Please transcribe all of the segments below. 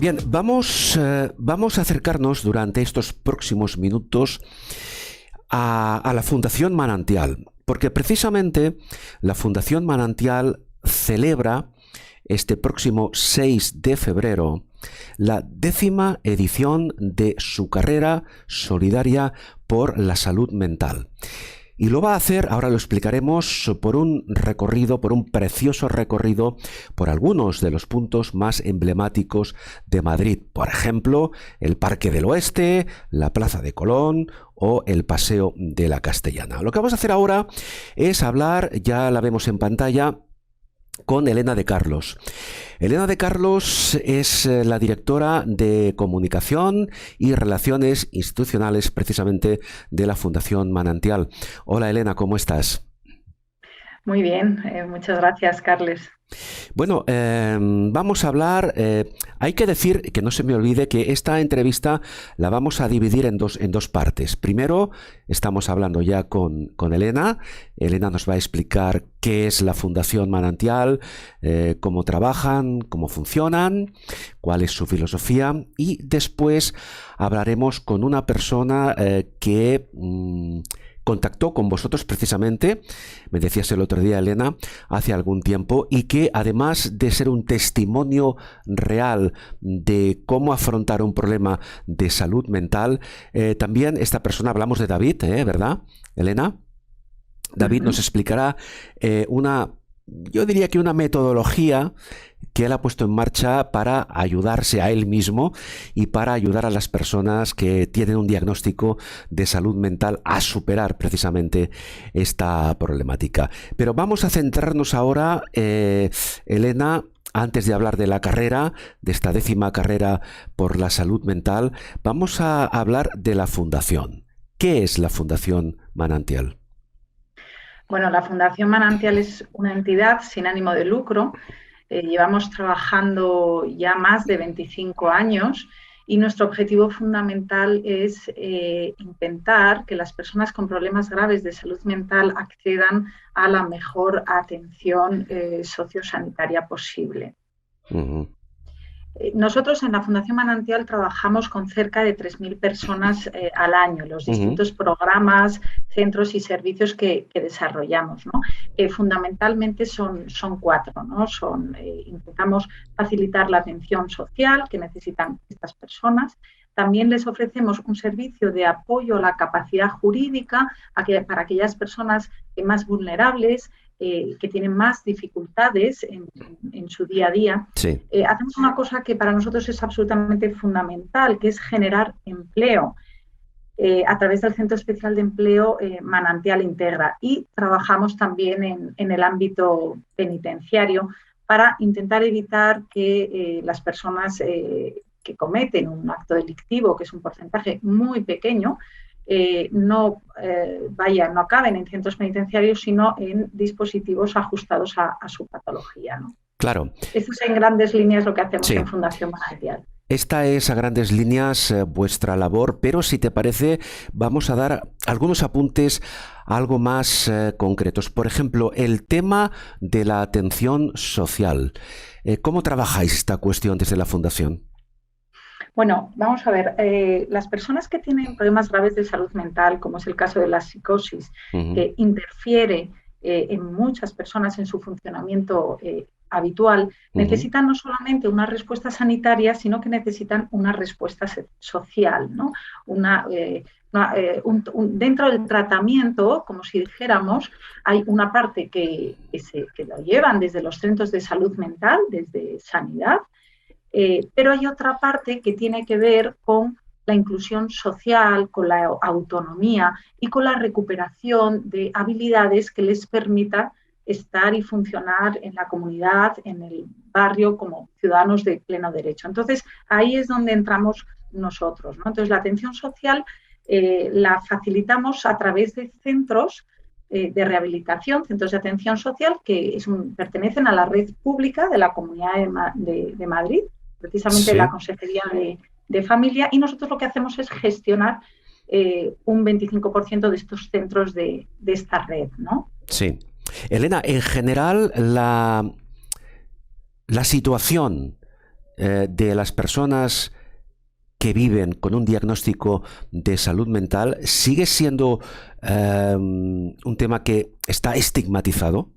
Bien, vamos a acercarnos durante estos próximos minutos a la Fundación Manantial, porque precisamente la Fundación Manantial celebra este próximo 6 de febrero la 10ª edición de su carrera solidaria por la salud mental. Y lo va a hacer, ahora lo explicaremos, por un recorrido, por un precioso recorrido por algunos de los puntos más emblemáticos de Madrid. Por ejemplo, el Parque del Oeste, la Plaza de Colón o el Paseo de la Castellana. Lo que vamos a hacer ahora es hablar, ya la vemos en pantalla, con Elena de Carlos. Elena de Carlos es la directora de Comunicación y Relaciones Institucionales precisamente de la Fundación Manantial. Hola Elena, ¿cómo estás? Muy bien, muchas gracias, Carles. Bueno, vamos a hablar, hay que decir, que no se me olvide, que esta entrevista la vamos a dividir en dos partes. Primero, estamos hablando ya con Elena. Elena nos va a explicar qué es la Fundación Manantial, cómo trabajan, cómo funcionan, cuál es su filosofía, y después hablaremos con una persona que contactó con vosotros precisamente, me decías el otro día, Elena, hace algún tiempo, y que además de ser un testimonio real de cómo afrontar un problema de salud mental, también esta persona, hablamos de David, ¿verdad, Elena? David nos explicará yo diría que una metodología que él ha puesto en marcha para ayudarse a él mismo y para ayudar a las personas que tienen un diagnóstico de salud mental a superar precisamente esta problemática. Pero vamos a centrarnos ahora, Elena, antes de hablar de la carrera, de esta 10ª carrera por la salud mental, vamos a hablar de la fundación. ¿Qué es la Fundación Manantial? Bueno, la Fundación Manantial es una entidad sin ánimo de lucro. Llevamos trabajando ya más de 25 años y nuestro objetivo fundamental es intentar que las personas con problemas graves de salud mental accedan a la mejor atención sociosanitaria posible. Nosotros en la Fundación Manantial trabajamos con cerca de 3.000 personas al año en los distintos programas, centros y servicios que desarrollamos, ¿no? Fundamentalmente son 4, ¿no? Intentamos facilitar la atención social que necesitan estas personas. También les ofrecemos un servicio de apoyo a la capacidad jurídica para aquellas personas más vulnerables, que tienen más dificultades en su día a día. Sí. Hacemos una cosa que para nosotros es absolutamente fundamental, que es generar empleo a través del Centro Especial de Empleo Manantial Integra, y trabajamos también en el ámbito penitenciario para intentar evitar que las personas que cometen un acto delictivo, que es un porcentaje muy pequeño, no acaben en centros penitenciarios, sino en dispositivos ajustados a su patología, ¿no? Claro. Eso es en grandes líneas lo que hacemos Sí. en Fundación Manantial. Esta es a grandes líneas vuestra labor, pero si te parece vamos a dar algunos apuntes algo más concretos. Por ejemplo, el tema de la atención social. ¿Cómo trabajáis esta cuestión desde la Fundación? Bueno, vamos a ver, las personas que tienen problemas graves de salud mental, como es el caso de la psicosis, que interfiere en muchas personas en su funcionamiento habitual, necesitan no solamente una respuesta sanitaria, sino que necesitan una respuesta social, ¿no? Dentro del tratamiento, como si dijéramos, hay una parte que lo llevan desde los centros de salud mental, desde sanidad, pero hay otra parte que tiene que ver con la inclusión social, con la autonomía y con la recuperación de habilidades que les permita estar y funcionar en la comunidad, en el barrio, como ciudadanos de pleno derecho. Entonces, ahí es donde entramos nosotros, ¿no? Entonces, la atención social la facilitamos a través de centros de rehabilitación, centros de atención social que pertenecen a la red pública de la Comunidad de Madrid, precisamente Sí. la Consejería de Familia, y nosotros lo que hacemos es gestionar un 25% de estos centros de esta red, ¿no? Sí. Elena, en general la situación de las personas que viven con un diagnóstico de salud mental sigue siendo un tema que está estigmatizado?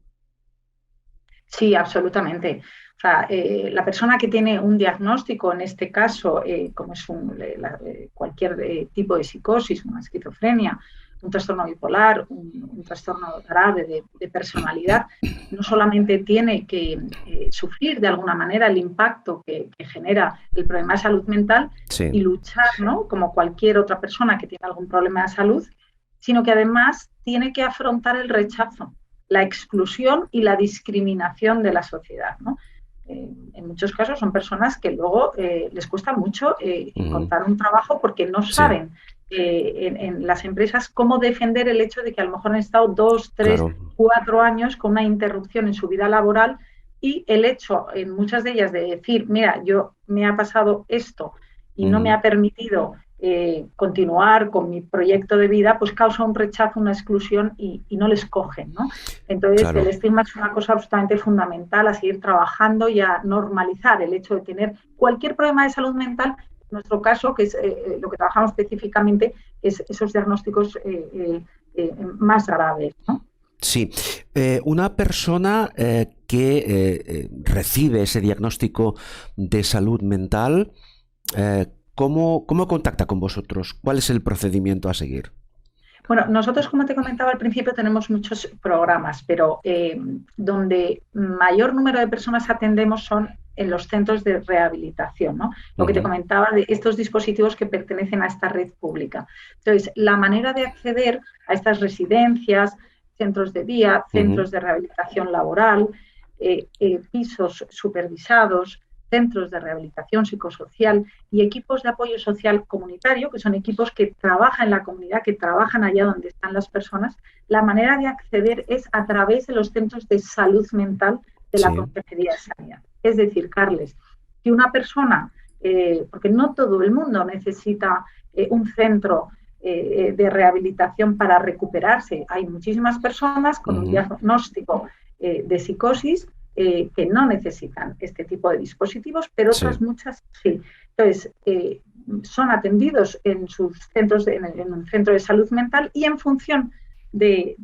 Sí, absolutamente. O sea, la persona que tiene un diagnóstico, en este caso, como es cualquier tipo de psicosis, una esquizofrenia, un trastorno bipolar, un trastorno grave de personalidad, no solamente tiene que sufrir de alguna manera el impacto que genera el problema de salud mental Sí, y luchar, ¿no?, como cualquier otra persona que tiene algún problema de salud, sino que además tiene que afrontar el rechazo, la exclusión y la discriminación de la sociedad, ¿no? En muchos casos son personas que luego les cuesta mucho encontrar un trabajo porque no sí, saben en las empresas cómo defender el hecho de que a lo mejor han estado 2, 3, claro. 4 años con una interrupción en su vida laboral y el hecho en muchas de ellas de decir, mira, yo me ha pasado esto y no me ha permitido continuar con mi proyecto de vida, pues causa un rechazo, una exclusión y no les cogen, ¿no? Entonces, el Claro. estigma es una cosa absolutamente fundamental a seguir trabajando y a normalizar el hecho de tener cualquier problema de salud mental. En nuestro caso, que es lo que trabajamos específicamente, es esos diagnósticos más graves, ¿no? Sí, una persona que recibe ese diagnóstico de salud mental, ¿cómo contacta con vosotros? ¿Cuál es el procedimiento a seguir? Bueno, nosotros, como te comentaba al principio, tenemos muchos programas, pero donde mayor número de personas atendemos son en los centros de rehabilitación, ¿no? Lo que te Ujú, comentaba de estos dispositivos que pertenecen a esta red pública. Entonces, la manera de acceder a estas residencias, centros de día, ujú, centros de rehabilitación laboral, pisos supervisados, centros de rehabilitación psicosocial y equipos de apoyo social comunitario, que son equipos que trabajan en la comunidad, que trabajan allá donde están las personas. La manera de acceder es a través de los centros de salud mental de la sí, Consejería de Sanidad. Es decir, Carles, que una persona, porque no todo el mundo necesita un centro de rehabilitación para recuperarse. Hay muchísimas personas con un ujú, diagnóstico de psicosis que no necesitan este tipo de dispositivos, pero sí, otras muchas sí. Entonces, son atendidos en sus centros, en un centro de salud mental y en función de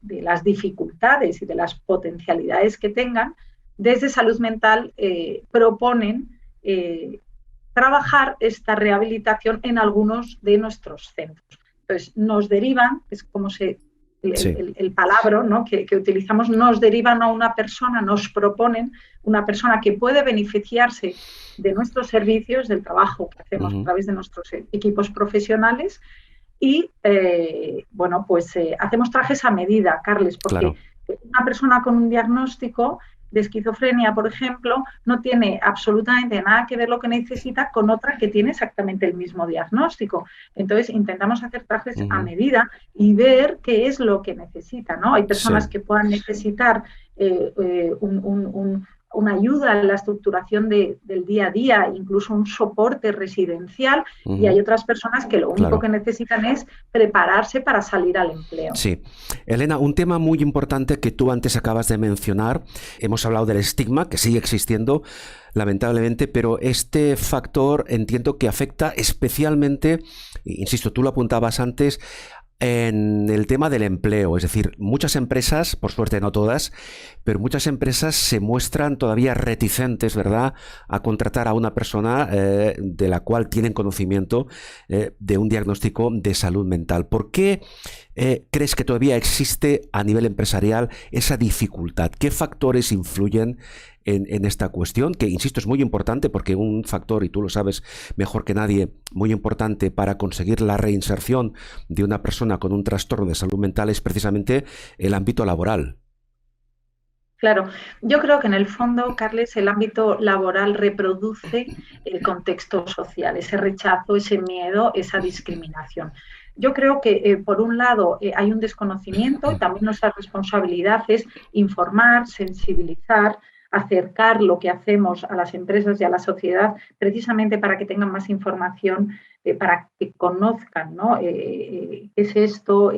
las dificultades y de las potencialidades que tengan, desde salud mental proponen trabajar esta rehabilitación en algunos de nuestros centros. Entonces, nos derivan, es como sí, el palabra, ¿no?, que utilizamos, nos derivan a una persona, nos proponen una persona que puede beneficiarse de nuestros servicios, del trabajo que hacemos a ujú, través de nuestros equipos profesionales y, bueno, pues hacemos trajes a medida, Carles, porque claro, una persona con un diagnóstico de esquizofrenia, por ejemplo, no tiene absolutamente nada que ver lo que necesita con otra que tiene exactamente el mismo diagnóstico. Entonces, intentamos hacer trajes a ujú, medida y ver qué es lo que necesita, ¿no? Hay personas sí, que puedan necesitar una ayuda en la estructuración del día a día, incluso un soporte residencial, y ujú, hay otras personas que lo único claro. que necesitan es prepararse para salir al empleo. Sí. Elena, un tema muy importante que tú antes acabas de mencionar, hemos hablado del estigma, que sigue existiendo, lamentablemente, pero este factor entiendo que afecta especialmente, insisto, tú lo apuntabas antes, en el tema del empleo. Es decir, muchas empresas, por suerte no todas, pero muchas empresas se muestran todavía reticentes, ¿verdad?, a contratar a una persona de la cual tienen conocimiento de un diagnóstico de salud mental. ¿Por qué crees que todavía existe a nivel empresarial esa dificultad? ¿Qué factores influyen en esta cuestión? Que, insisto, es muy importante porque un factor, y tú lo sabes mejor que nadie, muy importante para conseguir la reinserción de una persona con un trastorno de salud mental es precisamente el ámbito laboral. Claro, yo creo que en el fondo, Carles, el ámbito laboral reproduce el contexto social, ese rechazo, ese miedo, esa discriminación. Yo creo que, por un lado, hay un desconocimiento y también nuestra responsabilidad es informar, sensibilizar acercar lo que hacemos a las empresas y a la sociedad precisamente para que tengan más información, para que conozcan, ¿no? ¿Qué es esto?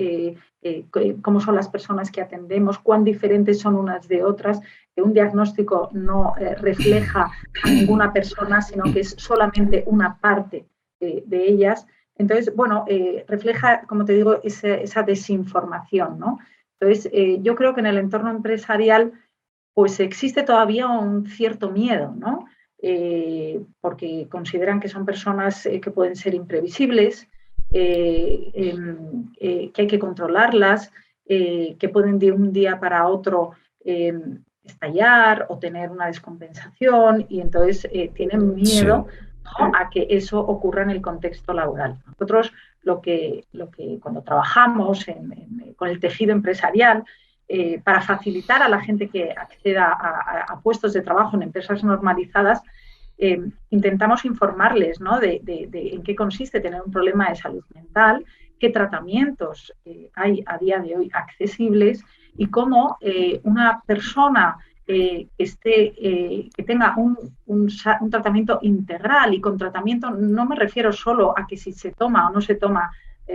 Cómo son las personas que atendemos, cuán diferentes son unas de otras, que un diagnóstico no refleja a ninguna persona, sino que es solamente una parte de ellas. Entonces, bueno, refleja, como te digo, esa desinformación, ¿no? Entonces, yo creo que en el entorno empresarial pues existe todavía un cierto miedo, ¿no? Porque consideran que son personas que pueden ser imprevisibles, que hay que controlarlas, que pueden de un día para otro estallar o tener una descompensación y entonces tienen miedo, ¿no?, a que eso ocurra en el contexto laboral. Nosotros lo que cuando trabajamos con el tejido empresarial, para facilitar a la gente que acceda a puestos de trabajo en empresas normalizadas, intentamos informarles, ¿no?, de en qué consiste tener un problema de salud mental, qué tratamientos hay a día de hoy accesibles y cómo una persona que tenga un tratamiento integral, y con tratamiento no me refiero solo a que si se toma o no se toma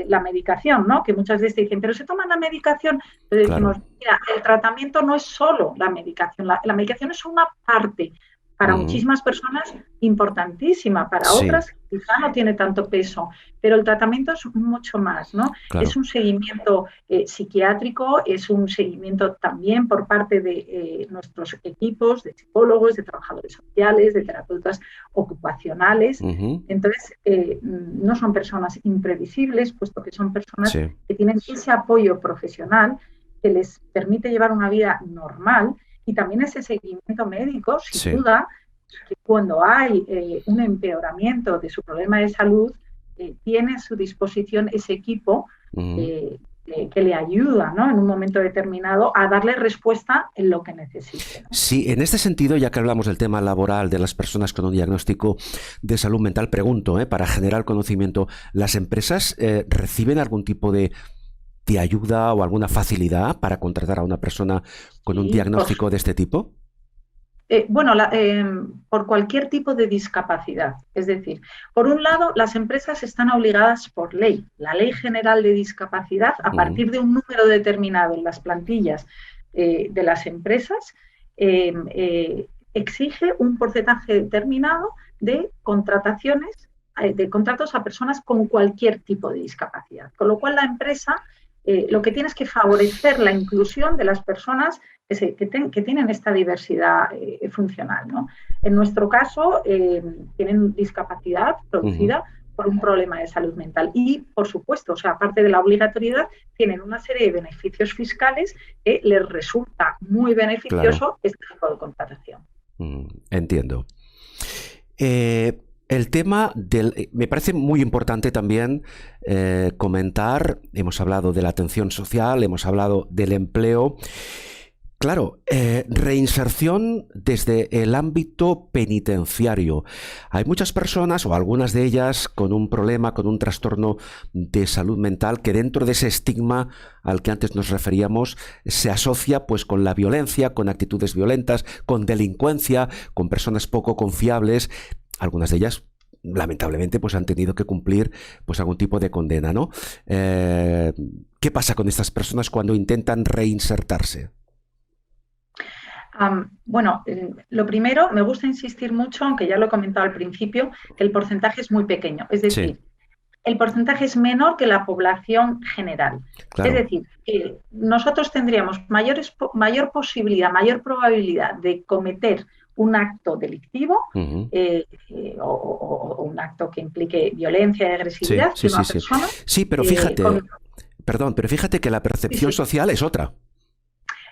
la medicación, ¿no?, que muchas veces dicen, pero se toma la medicación, pero decimos, mira, el tratamiento no es solo la medicación, la medicación es una parte, para muchísimas personas importantísima, para otras quizá no tiene tanto peso, pero el tratamiento es mucho más, ¿no? Claro. Es un seguimiento psiquiátrico, es un seguimiento también por parte de nuestros equipos de psicólogos, de trabajadores sociales, de terapeutas ocupacionales. Entonces, no son personas imprevisibles, puesto que son personas que tienen ese apoyo profesional que les permite llevar una vida normal. Y también ese seguimiento médico, sin duda, que cuando hay un empeoramiento de su problema de salud, tiene a su disposición ese equipo que le ayuda, ¿no?, en un momento determinado a darle respuesta en lo que necesite, ¿no? Sí, en este sentido, ya que hablamos del tema laboral de las personas con un diagnóstico de salud mental, pregunto, para generar conocimiento, ¿las empresas reciben algún tipo de ayuda o alguna facilidad para contratar a una persona con un diagnóstico de este tipo? Bueno, por cualquier tipo de discapacidad. Es decir, por un lado, las empresas están obligadas por ley. La Ley General de Discapacidad, a partir de un número determinado en las plantillas de las empresas, exige un porcentaje determinado de contrataciones, de contratos a personas con cualquier tipo de discapacidad. Con lo cual, la empresa lo que tiene es que favorecer la inclusión de las personas que tienen esta diversidad funcional, ¿no? En nuestro caso, tienen discapacidad producida por un problema de salud mental y, por supuesto, o sea, aparte de la obligatoriedad, tienen una serie de beneficios fiscales que les resulta muy beneficioso este tipo de contratación. Entiendo. El tema me parece muy importante también comentar, hemos hablado de la atención social, hemos hablado del empleo. Claro, reinserción desde el ámbito penitenciario. Hay muchas personas, o algunas de ellas, con un problema, con un trastorno de salud mental, que dentro de ese estigma al que antes nos referíamos, se asocia pues con la violencia, con actitudes violentas, con delincuencia, con personas poco confiables. Algunas de ellas, lamentablemente, pues han tenido que cumplir pues algún tipo de condena, ¿no? ¿Qué pasa con estas personas cuando intentan reinsertarse? Bueno, lo primero, me gusta insistir mucho, aunque ya lo he comentado al principio, que el porcentaje es muy pequeño. Es decir, el porcentaje es menor que la población general. Claro. Es decir, nosotros tendríamos mayor posibilidad, mayor probabilidad de cometer un acto delictivo o un acto que implique violencia y agresividad de una persona. Sí, pero fíjate, pero fíjate que la percepción social es otra.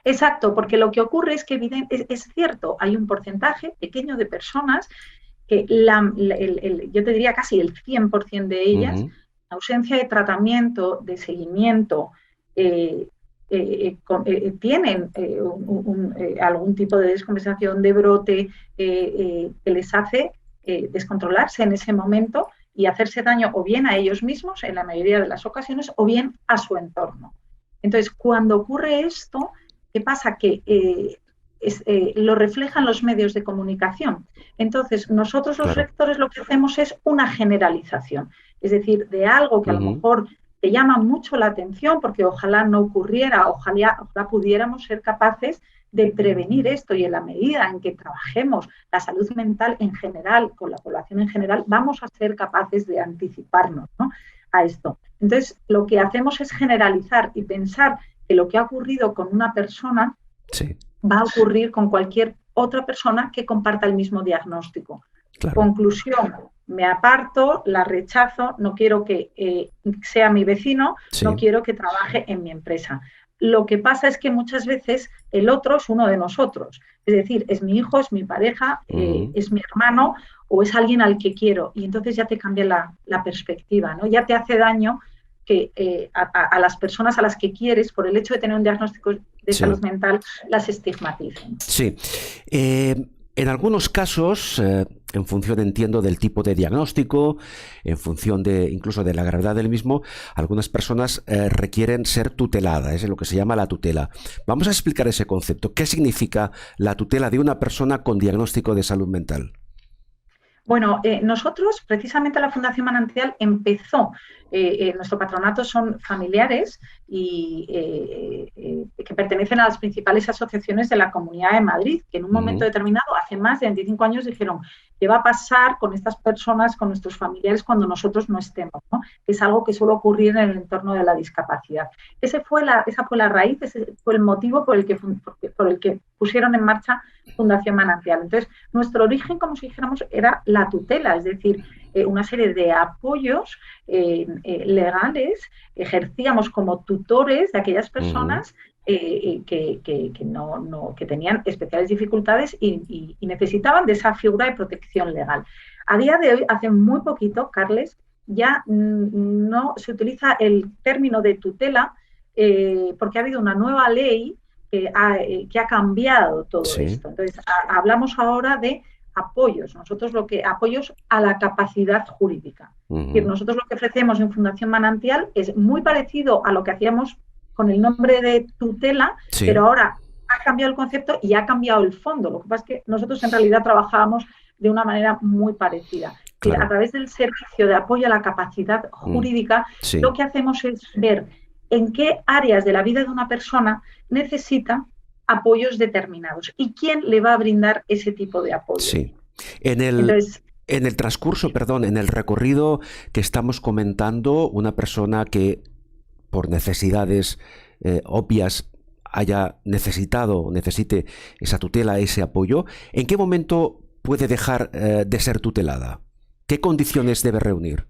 Exacto, porque lo que ocurre es que es cierto, hay un porcentaje pequeño de personas que yo te diría casi el 100% de ellas, ausencia de tratamiento, de seguimiento, tienen algún tipo de descompensación, de brote que les hace descontrolarse en ese momento y hacerse daño o bien a ellos mismos en la mayoría de las ocasiones o bien a su entorno. Entonces, cuando ocurre esto, ¿qué pasa? Que lo reflejan los medios de comunicación. Entonces, nosotros los rectores lo que hacemos es una generalización, es decir, de algo que a lo mejor te llama mucho la atención, porque ojalá no ocurriera, ojalá pudiéramos ser capaces de prevenir esto, y en la medida en que trabajemos la salud mental en general, con la población en general, vamos a ser capaces de anticiparnos, ¿no?, a esto. Entonces, lo que hacemos es generalizar y pensar que lo que ha ocurrido con una persona va a ocurrir con cualquier otra persona que comparta el mismo diagnóstico. Claro. Conclusión, me aparto, la rechazo, no quiero que sea mi vecino, no quiero que trabaje en mi empresa. Lo que pasa es que muchas veces el otro es uno de nosotros, es decir, es mi hijo, es mi pareja, es mi hermano o es alguien al que quiero, y entonces ya te cambia la perspectiva, ¿no? Ya te hace daño que a las personas a las que quieres, por el hecho de tener un diagnóstico de salud mental, las estigmaticen. Sí. En algunos casos, en función, entiendo, del tipo de diagnóstico, en función incluso de la gravedad del mismo, algunas personas requieren ser tuteladas, es lo que se llama la tutela. Vamos a explicar ese concepto. ¿Qué significa la tutela de una persona con diagnóstico de salud mental? Bueno, nosotros, precisamente la Fundación Manantial empezó, nuestro patronato son familiares y que pertenecen a las principales asociaciones de la Comunidad de Madrid, que en un momento determinado, hace más de 25 años, dijeron: ¿qué va a pasar con estas personas, con nuestros familiares, cuando nosotros no estemos, ¿no? Que es algo que suele ocurrir en el entorno de la discapacidad. Esa fue la raíz, ese fue el motivo por el que pusieron en marcha Fundación Manantial. Entonces, nuestro origen, como si dijéramos, era la tutela, es decir, una serie de apoyos legales, ejercíamos como tutores de aquellas personas que tenían especiales dificultades y necesitaban de esa figura de protección legal. A día de hoy, hace muy poquito, Carles, ya no se utiliza el término de tutela porque ha habido una nueva ley que ha cambiado todo esto. Entonces, hablamos ahora de apoyos. Nosotros apoyos a la capacidad jurídica. Es decir, nosotros lo que ofrecemos en Fundación Manantial es muy parecido a lo que hacíamos con el nombre de tutela, pero ahora ha cambiado el concepto y ha cambiado el fondo. Lo que pasa es que nosotros en realidad trabajábamos de una manera muy parecida. Claro. A través del servicio de apoyo a la capacidad jurídica, lo que hacemos es ver en qué áreas de la vida de una persona necesita apoyos determinados y quién le va a brindar ese tipo de apoyo. Sí. En el transcurso, en el recorrido que estamos comentando, una persona que por necesidades obvias haya necesitado o necesite esa tutela, ese apoyo, ¿en qué momento puede dejar de ser tutelada? ¿Qué condiciones debe reunir?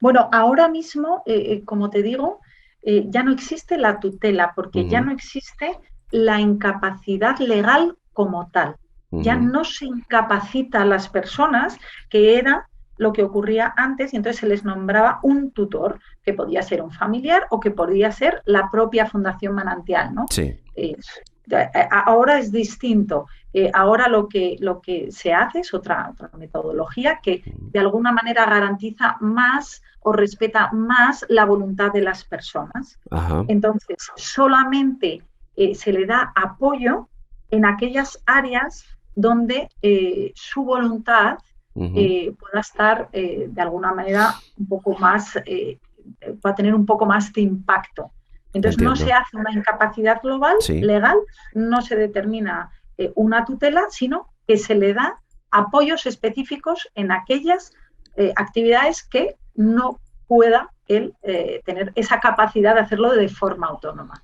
Bueno, ahora mismo, como te digo, ya no existe la tutela porque ya no existe la incapacidad legal como tal. Ya no se incapacita a las personas, que era lo que ocurría antes, y entonces se les nombraba un tutor, que podía ser un familiar o que podía ser la propia Fundación Manantial, ¿no? Sí. Ahora es distinto. Ahora lo que se hace es otra metodología que de alguna manera garantiza más o respeta más la voluntad de las personas. Ajá. Entonces, solamente se le da apoyo en aquellas áreas donde su voluntad pueda estar de alguna manera un poco más, va a tener un poco más de impacto. Entonces, no se hace una incapacidad global, legal, no se determina una tutela, sino que se le da apoyos específicos en aquellas actividades que no pueda él tener esa capacidad de hacerlo de forma autónoma.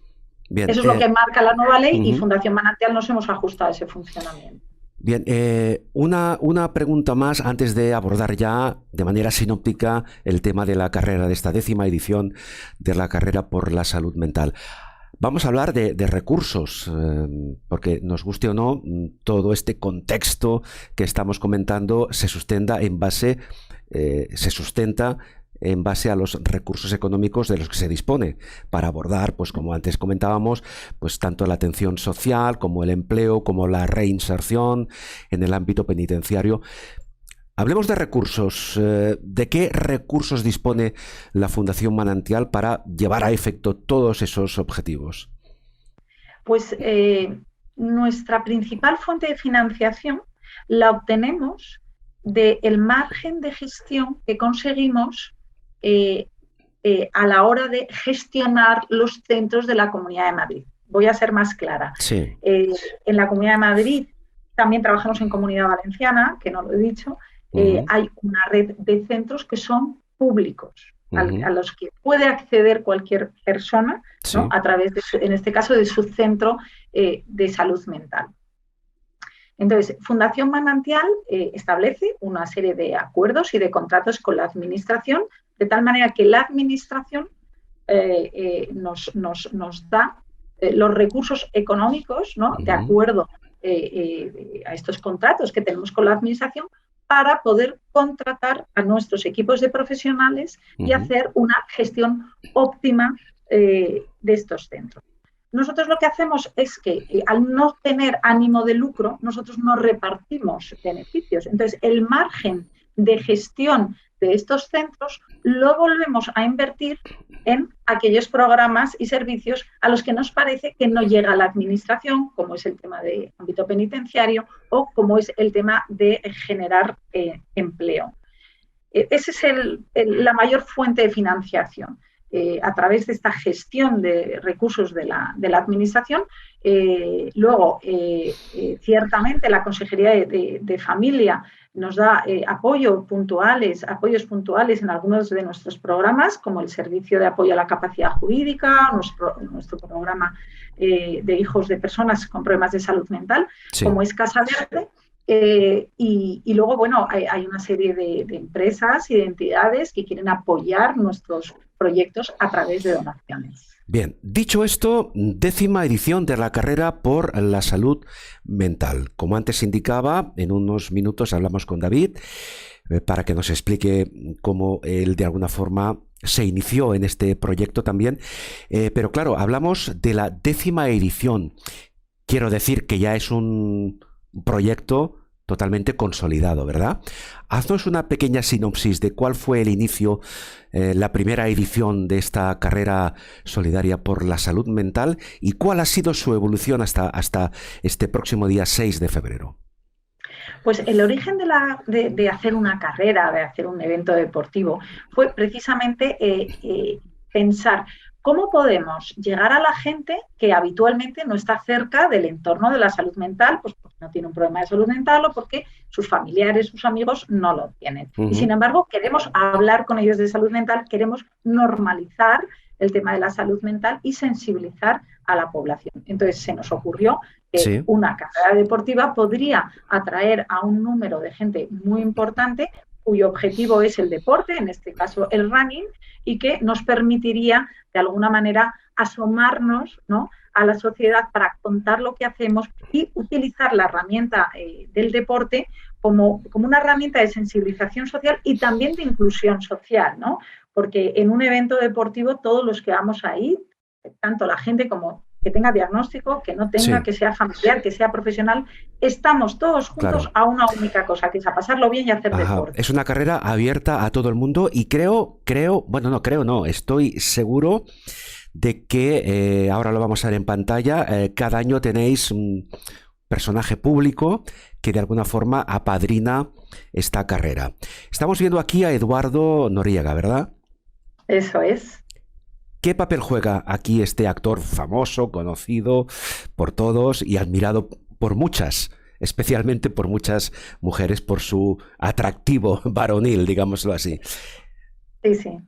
Bien, eso es lo que marca la nueva ley y Fundación Manantial nos hemos ajustado a ese funcionamiento. Bien, una pregunta más antes de abordar ya de manera sinóptica el tema de la carrera, de esta 10ª edición de la carrera por la salud mental. Vamos a hablar de recursos, porque nos guste o no, todo este contexto que estamos comentando se sustenta en base a los recursos económicos de los que se dispone para abordar, pues como antes comentábamos, pues tanto la atención social como el empleo, como la reinserción en el ámbito penitenciario. Hablemos de recursos. ¿De qué recursos dispone la Fundación Manantial para llevar a efecto todos esos objetivos? Pues nuestra principal fuente de financiación la obtenemos del margen de gestión que conseguimos a la hora de gestionar los centros de la Comunidad de Madrid. Voy a ser más clara. Sí. En la Comunidad de Madrid también trabajamos en Comunidad Valenciana, que no lo he dicho. Hay una red de centros que son públicos, a los que puede acceder cualquier persona, ¿no? Sí. A través, en este caso, de su centro de salud mental. Entonces, Fundación Manantial establece una serie de acuerdos y de contratos con la Administración, de tal manera que la Administración nos da los recursos económicos, ¿no? De acuerdo a estos contratos que tenemos con la Administración, para poder contratar a nuestros equipos de profesionales y hacer una gestión óptima de estos centros. Nosotros lo que hacemos es que al no tener ánimo de lucro, nosotros no repartimos beneficios. Entonces, el margen de gestión de estos centros lo volvemos a invertir en aquellos programas y servicios a los que nos parece que no llega la Administración, como es el tema de ámbito penitenciario o como es el tema de generar empleo. Esa es la mayor fuente de financiación. A través de esta gestión de recursos de la Administración. Luego, ciertamente, la Consejería de Familia nos da apoyos puntuales en algunos de nuestros programas, como el Servicio de Apoyo a la Capacidad Jurídica, nuestro programa de hijos de personas con problemas de salud mental, sí, como es Casa Verde. Y luego, bueno, hay una serie de empresas y de entidades que quieren apoyar nuestros proyectos a través de donaciones. Bien, dicho esto, 10ª edición de la carrera por la salud mental. Como antes indicaba, en unos minutos hablamos con David para que nos explique cómo él de alguna forma se inició en este proyecto también. Pero claro, hablamos de la 10ª edición. Quiero decir que ya es un proyecto totalmente consolidado, ¿verdad? Haznos una pequeña sinopsis de cuál fue el inicio, la primera edición de esta carrera solidaria por la salud mental y cuál ha sido su evolución hasta este próximo día 6 de febrero. Pues el origen de hacer una carrera, de hacer un evento deportivo, fue precisamente pensar ¿cómo podemos llegar a la gente que habitualmente no está cerca del entorno de la salud mental? Pues porque no tiene un problema de salud mental o porque sus familiares, sus amigos no lo tienen. Y sin embargo, queremos hablar con ellos de salud mental, queremos normalizar el tema de la salud mental y sensibilizar a la población. Entonces se nos ocurrió que una carrera deportiva podría atraer a un número de gente muy importante cuyo objetivo es el deporte, en este caso el running, y que nos permitiría de alguna manera asomarnos, ¿no?, a la sociedad para contar lo que hacemos y utilizar la herramienta del deporte como una herramienta de sensibilización social y también de inclusión social, ¿no? Porque en un evento deportivo todos los que vamos ahí, tanto la gente como que tenga diagnóstico, que no tenga, que sea familiar, que sea profesional, estamos todos juntos a una única cosa, que es a pasarlo bien y hacer deporte. Es una carrera abierta a todo el mundo y estoy seguro de que, ahora lo vamos a ver en pantalla, cada año tenéis un personaje público que de alguna forma apadrina esta carrera. Estamos viendo aquí a Eduardo Noriega, ¿verdad? Eso es. ¿Qué papel juega aquí este actor famoso, conocido por todos y admirado por muchas, especialmente por muchas mujeres, por su atractivo varonil, digámoslo así? Sí.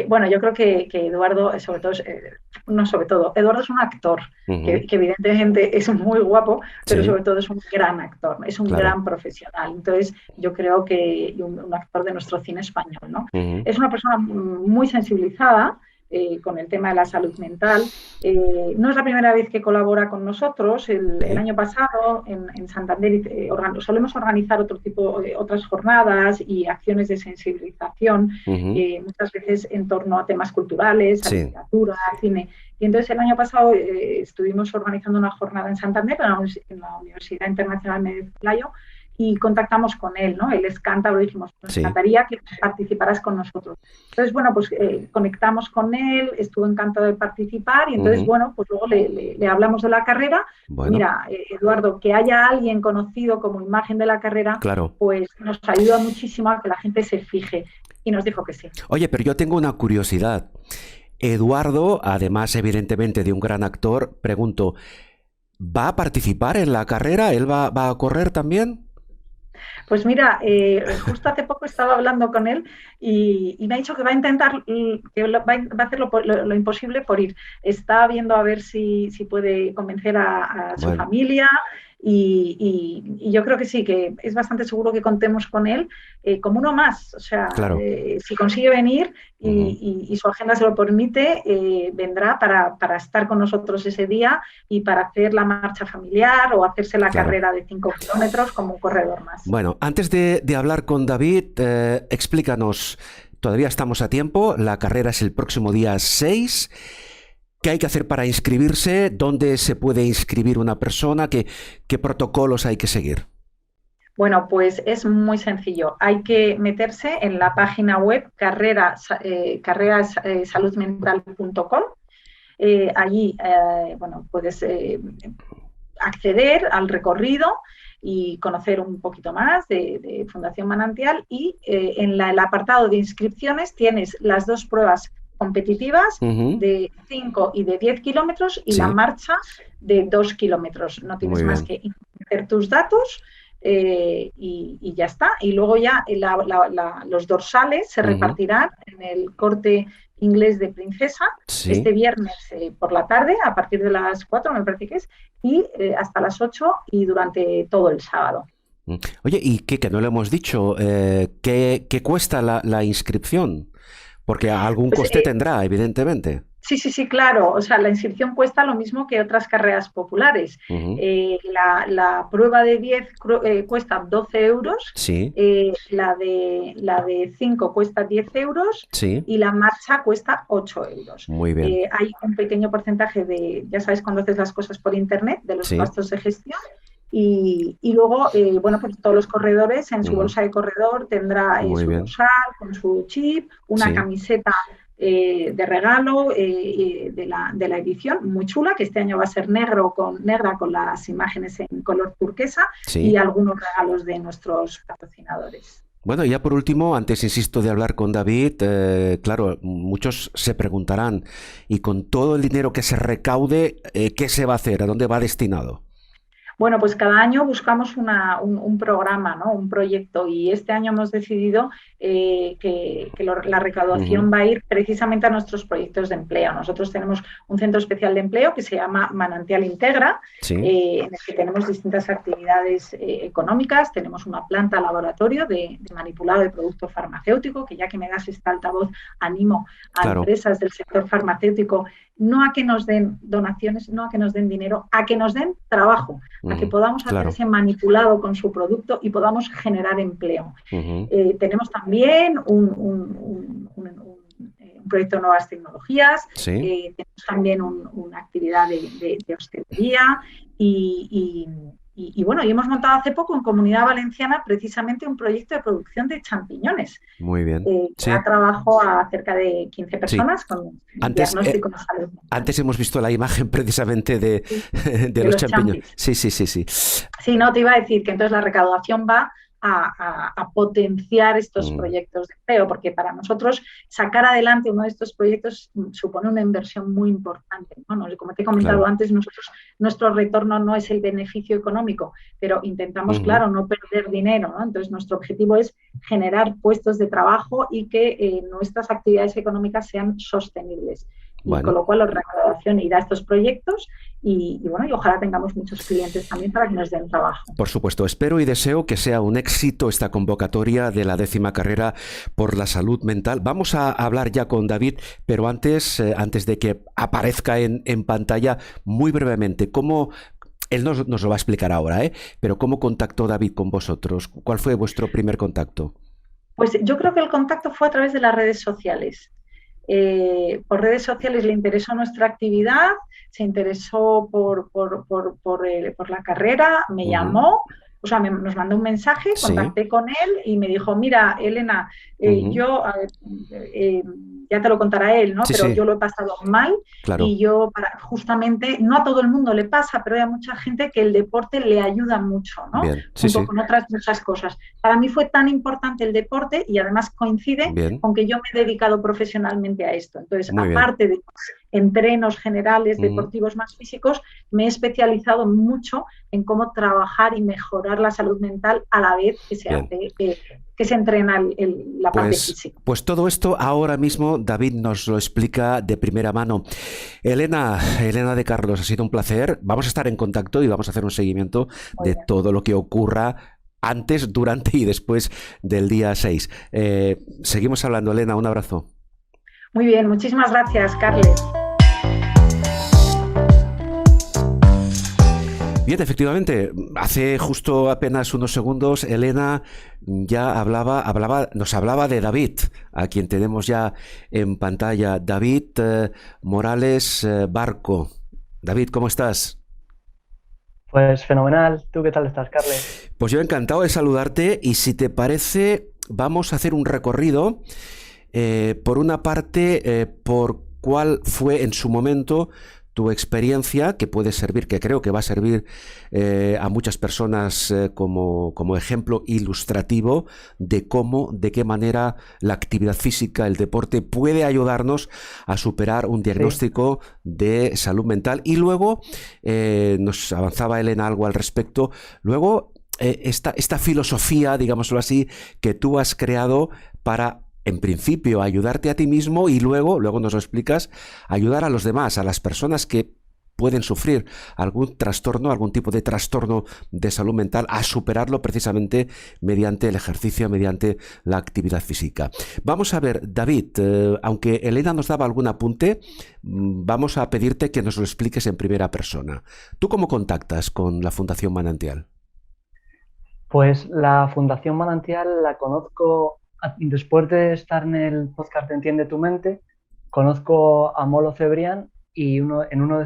Bueno, yo creo que Eduardo, Eduardo es un actor, que evidentemente es muy guapo, pero sobre todo es un gran actor, es un gran profesional. Entonces, yo creo que un actor de nuestro cine español, ¿no? Es una persona muy sensibilizada con el tema de la salud mental. No es la primera vez que colabora con nosotros. El año pasado en Santander solemos organizar otras jornadas y acciones de sensibilización, muchas veces en torno a temas culturales, a literatura, a cine. Y entonces el año pasado estuvimos organizando una jornada en Santander, en la Universidad Internacional de Pelayo, y contactamos con él, ¿no? Él es cántabro y dijimos, nos encantaría que participaras con nosotros. Entonces, bueno, pues conectamos con él, estuvo encantado de participar y entonces, bueno, pues luego le hablamos de la carrera. Bueno. Mira, Eduardo, que haya alguien conocido como imagen de la carrera, claro, pues nos ayuda muchísimo a que la gente se fije. Y nos dijo que sí. Oye, pero yo tengo una curiosidad. Eduardo, además evidentemente de un gran actor, pregunto, ¿va a participar en la carrera? ¿Él va a correr también? Pues mira, justo hace poco estaba hablando con él y me ha dicho que va a intentar, que va a hacer lo imposible por ir. Está viendo a ver si puede convencer a su familia y yo creo que sí, que es bastante seguro que contemos con él como uno más. O sea, si consigue venir y su agenda se lo permite, vendrá para estar con nosotros ese día y para hacer la marcha familiar o hacerse la carrera de 5 kilómetros como un corredor más. Bueno, antes de hablar con David, explícanos, todavía estamos a tiempo, la carrera es el próximo día 6. ¿Qué hay que hacer para inscribirse? ¿Dónde se puede inscribir una persona? ¿Qué protocolos hay que seguir? Bueno, pues es muy sencillo. Hay que meterse en la página web carrerasaludmental.com. Allí, bueno, puedes acceder al recorrido y conocer un poquito más de Fundación Manantial y en el apartado de inscripciones tienes las 2 pruebas competitivas de 5 y de 10 kilómetros y la marcha de 2 kilómetros. No tienes más que meter tus datos y ya está. Y luego ya los dorsales se repartirán en el Corte Inglés de Princesa este viernes por la tarde a partir de las 4, me parece que es, y hasta las 8 y durante todo el sábado. Oye, y que no lo hemos dicho, ¿qué cuesta la inscripción? Porque algún coste tendrá, evidentemente. Sí, claro. O sea, la inscripción cuesta lo mismo que otras carreras populares. La prueba de 10 cuesta 12 euros, la de 5 cuesta 10 euros y la marcha cuesta 8 euros. Muy bien. Hay un pequeño porcentaje de, ya sabes, cuando haces las cosas por internet, de los gastos de gestión. Y luego, bueno, pues todos los corredores en su bolsa de corredor tendrá su dorsal con su chip, una camiseta de regalo de la edición, muy chula, que este año va a ser negra con las imágenes en color turquesa y algunos regalos de nuestros patrocinadores. Bueno, ya por último, antes, insisto, de hablar con David, claro, muchos se preguntarán, y con todo el dinero que se recaude, ¿qué se va a hacer? ¿A dónde va destinado? Bueno, pues cada año buscamos un programa, ¿no? Un proyecto, y este año hemos decidido que la recaudación va a ir precisamente a nuestros proyectos de empleo. Nosotros tenemos un centro especial de empleo que se llama Manantial Integra, en el que tenemos distintas actividades económicas. Tenemos una planta laboratorio de manipulado de producto farmacéutico, que ya que me das esta altavoz, animo a empresas del sector farmacéutico no a que nos den donaciones, no a que nos den dinero, a que nos den trabajo, a que podamos hacer ese manipulado con su producto y podamos generar empleo. Tenemos también un proyecto de nuevas tecnologías, tenemos también una actividad de hostelería y bueno, y hemos montado hace poco en Comunidad Valenciana precisamente un proyecto de producción de champiñones. Muy bien. Da trabajo a cerca de 15 personas con diagnóstico de salud. Antes hemos visto la imagen precisamente de los champiñones. Sí. Sí, no, te iba a decir que entonces la recaudación va a potenciar estos proyectos de empleo, porque para nosotros sacar adelante uno de estos proyectos supone una inversión muy importante, ¿no? Como te he comentado antes, nuestro retorno no es el beneficio económico, pero intentamos, no perder dinero, ¿no? Entonces, nuestro objetivo es generar puestos de trabajo y que nuestras actividades económicas sean sostenibles. Y con lo cual la recaudación irá a estos proyectos y ojalá tengamos muchos clientes también para que nos den trabajo. Por supuesto, espero y deseo que sea un éxito esta convocatoria de la 10ª carrera por la salud mental. Vamos a hablar ya con David, pero antes de que aparezca en pantalla, muy brevemente, ¿cómo... Él nos lo va a explicar ahora, pero ¿cómo contactó David con vosotros? ¿Cuál fue vuestro primer contacto? Pues yo creo que el contacto fue a través de las redes sociales. Por redes sociales le interesó nuestra actividad, se interesó por la carrera, me llamó, o sea, nos mandó un mensaje, Sí. contacté con él y me dijo, mira, Elena, yo, ya te lo contará él, ¿no? Sí, Pero sí, yo lo he pasado mal claro. y yo, justamente, no a todo el mundo le pasa, pero hay mucha gente que el deporte le ayuda mucho, ¿no? Bien, sí, Junto sí, con otras muchas cosas. Para mí fue tan importante el deporte y además coincide bien, con que yo me he dedicado profesionalmente a esto. Entonces, muy bien. aparte de entrenos generales Ujú, deportivos más físicos, me he especializado mucho en cómo trabajar y mejorar la salud mental a la vez que se bien. hace, que se entrena la parte física. Pues todo esto ahora mismo David nos lo explica de primera mano. Elena de Carlos, ha sido un placer. Vamos a estar en contacto y vamos a hacer un seguimiento Muy de bien. todo lo que ocurra antes, durante y después del día 6. Seguimos hablando, Elena, un abrazo. Muy bien, muchísimas gracias, Carles. Bien, efectivamente, hace justo apenas unos segundos, Elena ya nos hablaba de David, a quien tenemos ya en pantalla. David Morales Barco. David, ¿cómo estás? Pues fenomenal. ¿Tú qué tal estás, Carles? Pues yo encantado de saludarte y si te parece, vamos a hacer un recorrido, por una parte, por cuál fue en su momento tu experiencia, que puede servir, que creo que va a servir a muchas personas como ejemplo ilustrativo de cómo, de qué manera la actividad física, el deporte puede ayudarnos a superar un Sí, diagnóstico de salud mental. Y luego nos avanzaba Elena algo al respecto. Luego, esta filosofía, digámoslo así, que tú has creado para, en principio, ayudarte a ti mismo y luego nos lo explicas, ayudar a los demás, a las personas que pueden sufrir algún trastorno, algún tipo de trastorno de salud mental, a superarlo precisamente mediante el ejercicio, mediante la actividad física. Vamos a ver, David, aunque Elena nos daba algún apunte, vamos a pedirte que nos lo expliques en primera persona. ¿Tú cómo contactas con la Fundación Manantial? pues la Fundación Manantial la conozco después de estar en el podcast de Entiende tu mente, conozco a Molo Cebrián y en uno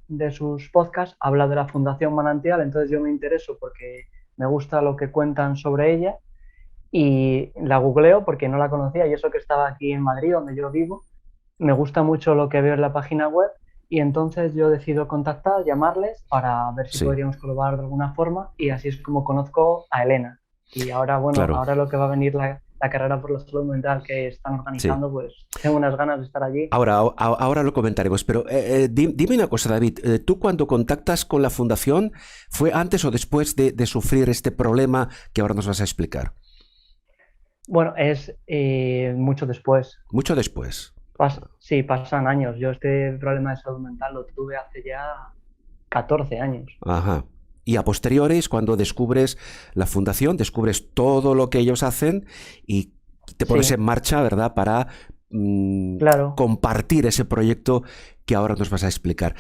de sus podcasts habla de la Fundación Manantial, entonces yo me intereso porque me gusta lo que cuentan sobre ella y la googleo porque no la conocía y eso que estaba aquí en Madrid, donde yo vivo, me gusta mucho lo que veo en la página web y entonces yo decido contactar, llamarles para ver si Sí, podríamos colaborar de alguna forma y así es como conozco a Elena. Y ahora, bueno, claro. ahora lo que va a venir la carrera por la salud mental que están Sí. organizando, pues tengo unas ganas de estar allí. Ahora lo comentaremos, pero dime una cosa, David. ¿Tú cuando contactas con la fundación fue antes o después de sufrir este problema que ahora nos vas a explicar? Bueno, es mucho después. Mucho después. Sí, pasan años. Yo este problema de salud mental lo tuve hace ya 14 años. Ajá. Y a posteriores, cuando descubres la fundación, descubres todo lo que ellos hacen y te pones Sí, en marcha, ¿verdad?, para claro. compartir ese proyecto que ahora nos vas a explicar.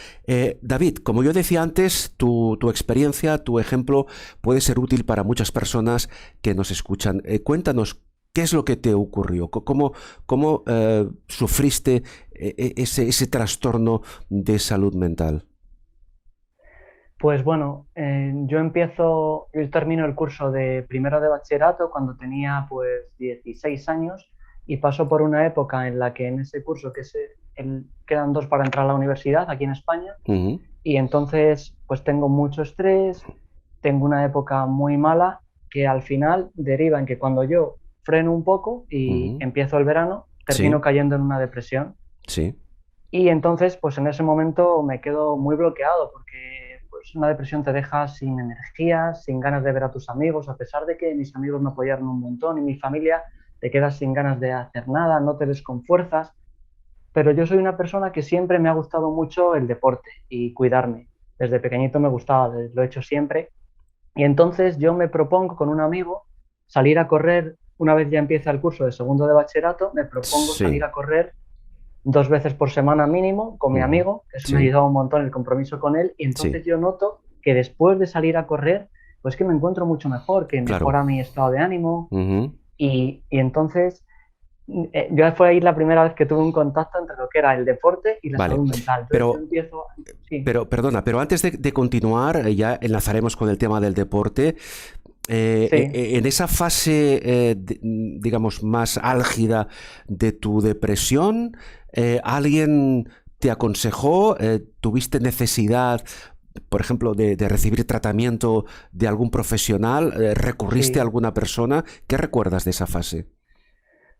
David, como yo decía antes, tu experiencia, tu ejemplo puede ser útil para muchas personas que nos escuchan. Cuéntanos, ¿qué es lo que te ocurrió? ¿Cómo sufriste ese trastorno de salud mental? Pues bueno, yo termino el curso de primero de bachillerato cuando tenía pues 16 años y paso por una época en la que en ese curso, quedan 2 para entrar a la universidad aquí en España, Ujú, y entonces pues tengo mucho estrés, tengo una época muy mala que al final deriva en que cuando yo freno un poco y ujú. empiezo el verano, termino Sí, cayendo en una depresión. sí, Y entonces, pues en ese momento me quedo muy bloqueado porque pues, una depresión te deja sin energías, sin ganas de ver a tus amigos, a pesar de que mis amigos me apoyaron un montón y mi familia, te quedas sin ganas de hacer nada, no te ves con fuerzas. Pero yo soy una persona que siempre me ha gustado mucho el deporte y cuidarme. Desde pequeñito me gustaba, lo he hecho siempre. Y entonces yo me propongo con un amigo salir a correr, una vez ya empieza el curso de segundo de bachillerato, me propongo salir sí. a correr 2 veces por semana mínimo con mi Ujú, amigo, que eso me ha sí, ayudado un montón el compromiso con él, y sí, entonces yo noto que después de salir a correr, pues que me encuentro mucho mejor, que claro. mejora mi estado de ánimo, Ujú, y entonces yo fue ahí la primera vez que tuve un contacto entre lo que era el deporte y la vale, salud mental. Entonces yo pero, empiezo, sí, perdona, pero antes de continuar, ya enlazaremos con el tema del deporte. Sí. En esa fase, digamos, más álgida de tu depresión, ¿alguien te aconsejó? ¿Tuviste necesidad, por ejemplo, de recibir tratamiento de algún profesional? ¿Recurriste a Sí, alguna persona? ¿Qué recuerdas de esa fase?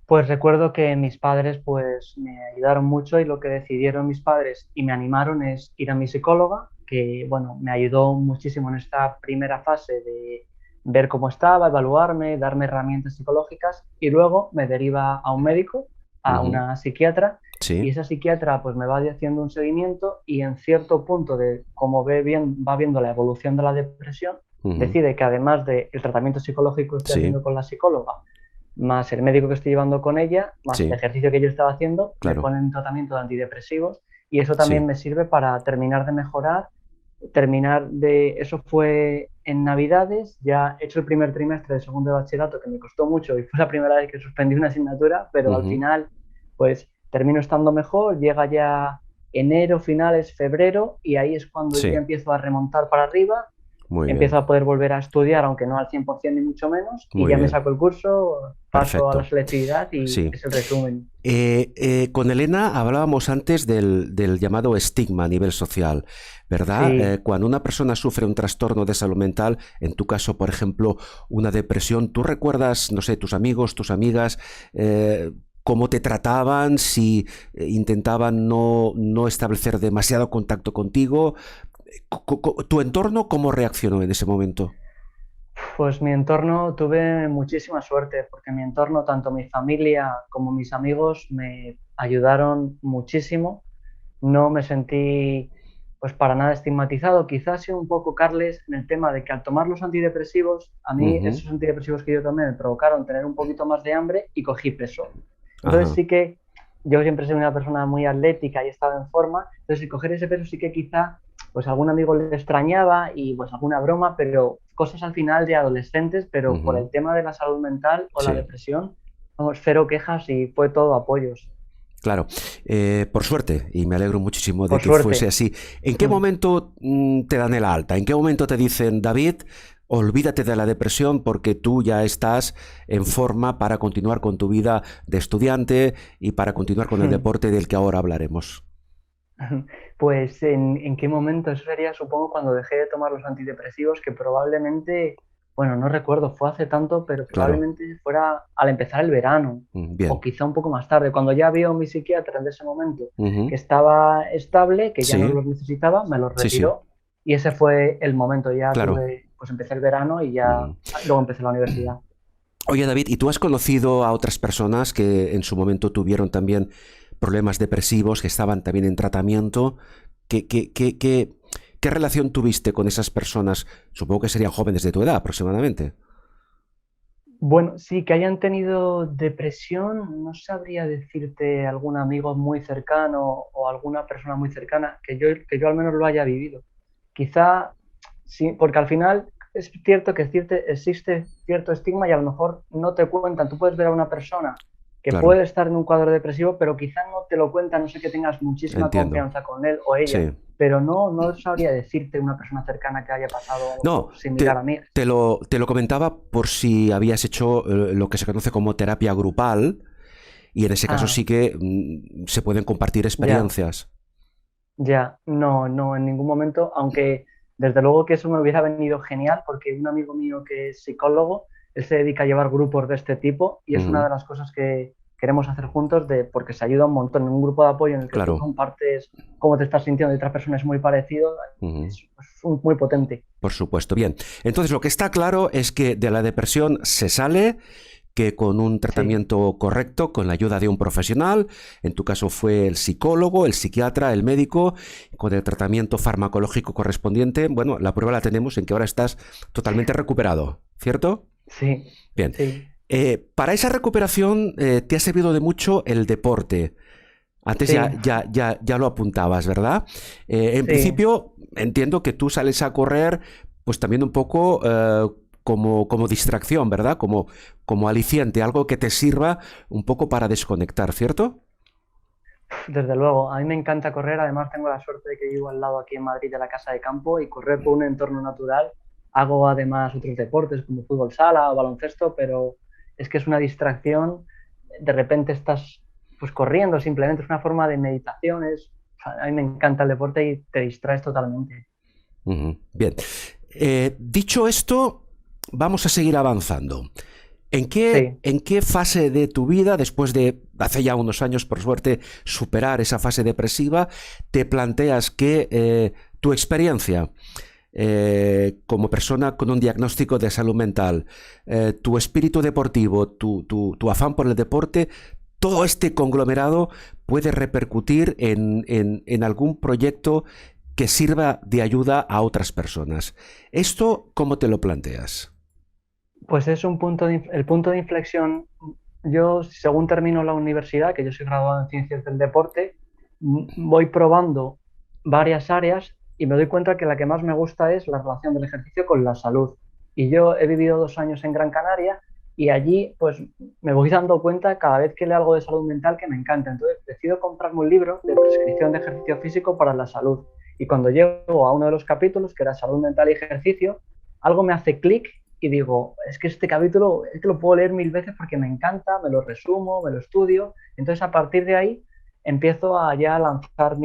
pues recuerdo que mis padres pues me ayudaron mucho y lo que decidieron mis padres y me animaron es ir a mi psicóloga, que bueno, me ayudó muchísimo en esta primera fase de ver cómo estaba, evaluarme, darme herramientas psicológicas y luego me deriva a un médico, a Ujú. una psiquiatra y Sí. esa psiquiatra pues me va haciendo un seguimiento y en cierto punto de cómo va viendo la evolución de la depresión, Ujú. decide que además del tratamiento psicológico que estoy Sí. haciendo con la psicóloga, más el médico que estoy llevando con ella, más el Sí. ejercicio que yo estaba haciendo, me Claro. ponen tratamiento de antidepresivos y eso también Sí. me sirve para terminar de mejorar, eso fue en Navidades, ya he hecho el primer trimestre de segundo de bachillerato que me costó mucho y fue la primera vez que suspendí una asignatura, pero al Ujú. final pues termino estando mejor, llega ya enero, finales, febrero y ahí es cuando yo ya Sí. empiezo a remontar para arriba, Muy empiezo bien. a poder volver a estudiar, aunque no al 100% ni mucho menos, y Muy ya me bien. saco el curso, paso a la Perfecto. selectividad y Sí. es el resumen. Con Elena hablábamos antes del llamado estigma a nivel social, ¿verdad? Sí, Cuando una persona sufre un trastorno de salud mental, en tu caso, por ejemplo, una depresión, ¿tú recuerdas, no sé, tus amigos, tus amigas, cómo te trataban, si intentaban no establecer demasiado contacto contigo? ¿Tu entorno cómo reaccionó en ese momento? pues mi entorno tuve muchísima suerte, porque mi entorno, tanto mi familia como mis amigos, me ayudaron muchísimo. No me sentí pues para nada estigmatizado. Quizás sí un poco, Carles, en el tema de que al tomar los antidepresivos, a mí Ujú. esos antidepresivos que yo tomé me provocaron tener un poquito más de hambre y cogí peso. Entonces Ajá. sí que yo siempre soy una persona muy atlética y estaba en forma, entonces el coger ese peso sí que quizá pues algún amigo le extrañaba y pues alguna broma, pero cosas al final de adolescentes, pero por Ujú. el tema de la salud mental o la Sí. depresión, vamos, cero quejas y fue todo apoyos. Claro, por suerte, y me alegro muchísimo de Por que fuese suerte. así. ¿En qué momento te dan el alta? ¿En qué momento te dicen, David, olvídate de la depresión porque tú ya estás en forma para continuar con tu vida de estudiante y para continuar con el deporte del que ahora hablaremos? Pues en qué momento, eso sería supongo cuando dejé de tomar los antidepresivos, que probablemente, bueno, no recuerdo, fue hace tanto, pero Claro. probablemente fuera al empezar el verano o Bien. quizá un poco más tarde, cuando ya vio mi psiquiatra en ese momento que Ujú. estaba estable, que ya no Sí, los necesitaba, me los sí, sí. retiró y ese fue el momento. Ya Claro. tuve, pues empecé el verano y ya Mm. luego empecé la universidad. Oye, David, ¿y tú has conocido a otras personas que en su momento tuvieron también problemas depresivos, que estaban también en tratamiento? ¿Qué relación tuviste con esas personas? Supongo que serían jóvenes de tu edad aproximadamente. Bueno, sí, que hayan tenido depresión, no sabría decirte algún amigo muy cercano o alguna persona muy cercana que yo al menos lo haya vivido. Quizá sí, porque al final es cierto que existe cierto estigma y a lo mejor no te cuentan. Tú puedes ver a una persona que Claro, puede estar en un cuadro depresivo, pero quizá no te lo cuenta, no sé que tengas muchísima entiendo. confianza con él o ella, Sí. pero no sabría decirte una persona cercana que haya pasado No, algo similar a mí. te lo comentaba por si habías hecho lo que se conoce como terapia grupal y en ese caso Ah, sí que se pueden compartir ya. experiencias. Ya, no, en ningún momento, aunque desde luego que eso me hubiera venido genial porque un amigo mío que es psicólogo, él se dedica a llevar grupos de este tipo y es una Ujú. de las cosas que queremos hacer juntos porque se ayuda un montón en un grupo de apoyo en el que tú Claro. compartes cómo te estás sintiendo y otra persona es muy parecido, Ujú. es muy potente. Por supuesto. Bien. Entonces, lo que está claro es que de la depresión se sale, que con un Sí, tratamiento correcto, con la ayuda de un profesional, en tu caso fue el psicólogo, el psiquiatra, el médico, con el tratamiento farmacológico correspondiente, bueno, la prueba la tenemos en que ahora estás totalmente recuperado, ¿cierto? sí, Bien. sí, Para esa recuperación te ha servido de mucho el deporte. Antes sí, ya lo apuntabas, ¿verdad? En sí. principio, entiendo que tú sales a correr, pues también un poco como distracción, ¿verdad? Como aliciente, algo que te sirva un poco para desconectar, ¿cierto? Desde luego, a mí me encanta correr, además tengo la suerte de que vivo al lado aquí en Madrid de la casa de campo y correr por un entorno natural Hago además otros deportes como fútbol sala o baloncesto, pero es que es una distracción. De repente estás pues corriendo, simplemente es una forma de meditación. A mí me encanta el deporte y te distraes totalmente. Bien. Dicho esto, vamos a seguir avanzando. Sí. ¿En qué fase de tu vida, después de, hace ya unos años, por suerte, superar esa fase depresiva, te planteas que tu experiencia como persona con un diagnóstico de salud mental, tu espíritu deportivo, tu afán por el deporte, todo este conglomerado puede repercutir en algún proyecto que sirva de ayuda a otras personas? ¿Esto cómo te lo planteas? Pues es el punto de inflexión. Yo, según termino la universidad, que yo soy graduado en Ciencias del Deporte, voy probando varias áreas y me doy cuenta que la que más me gusta es la relación del ejercicio con la salud. Y yo he vivido 2 años en Gran Canaria y allí pues me voy dando cuenta cada vez que leo algo de salud mental que me encanta. Entonces decido comprarme un libro de prescripción de ejercicio físico para la salud. Y cuando llego a uno de los capítulos, que era salud mental y ejercicio, algo me hace clic y digo, es que este capítulo es que lo puedo leer 1000 veces porque me encanta, me lo resumo, me lo estudio. Entonces, a partir de ahí, empiezo a ya lanzar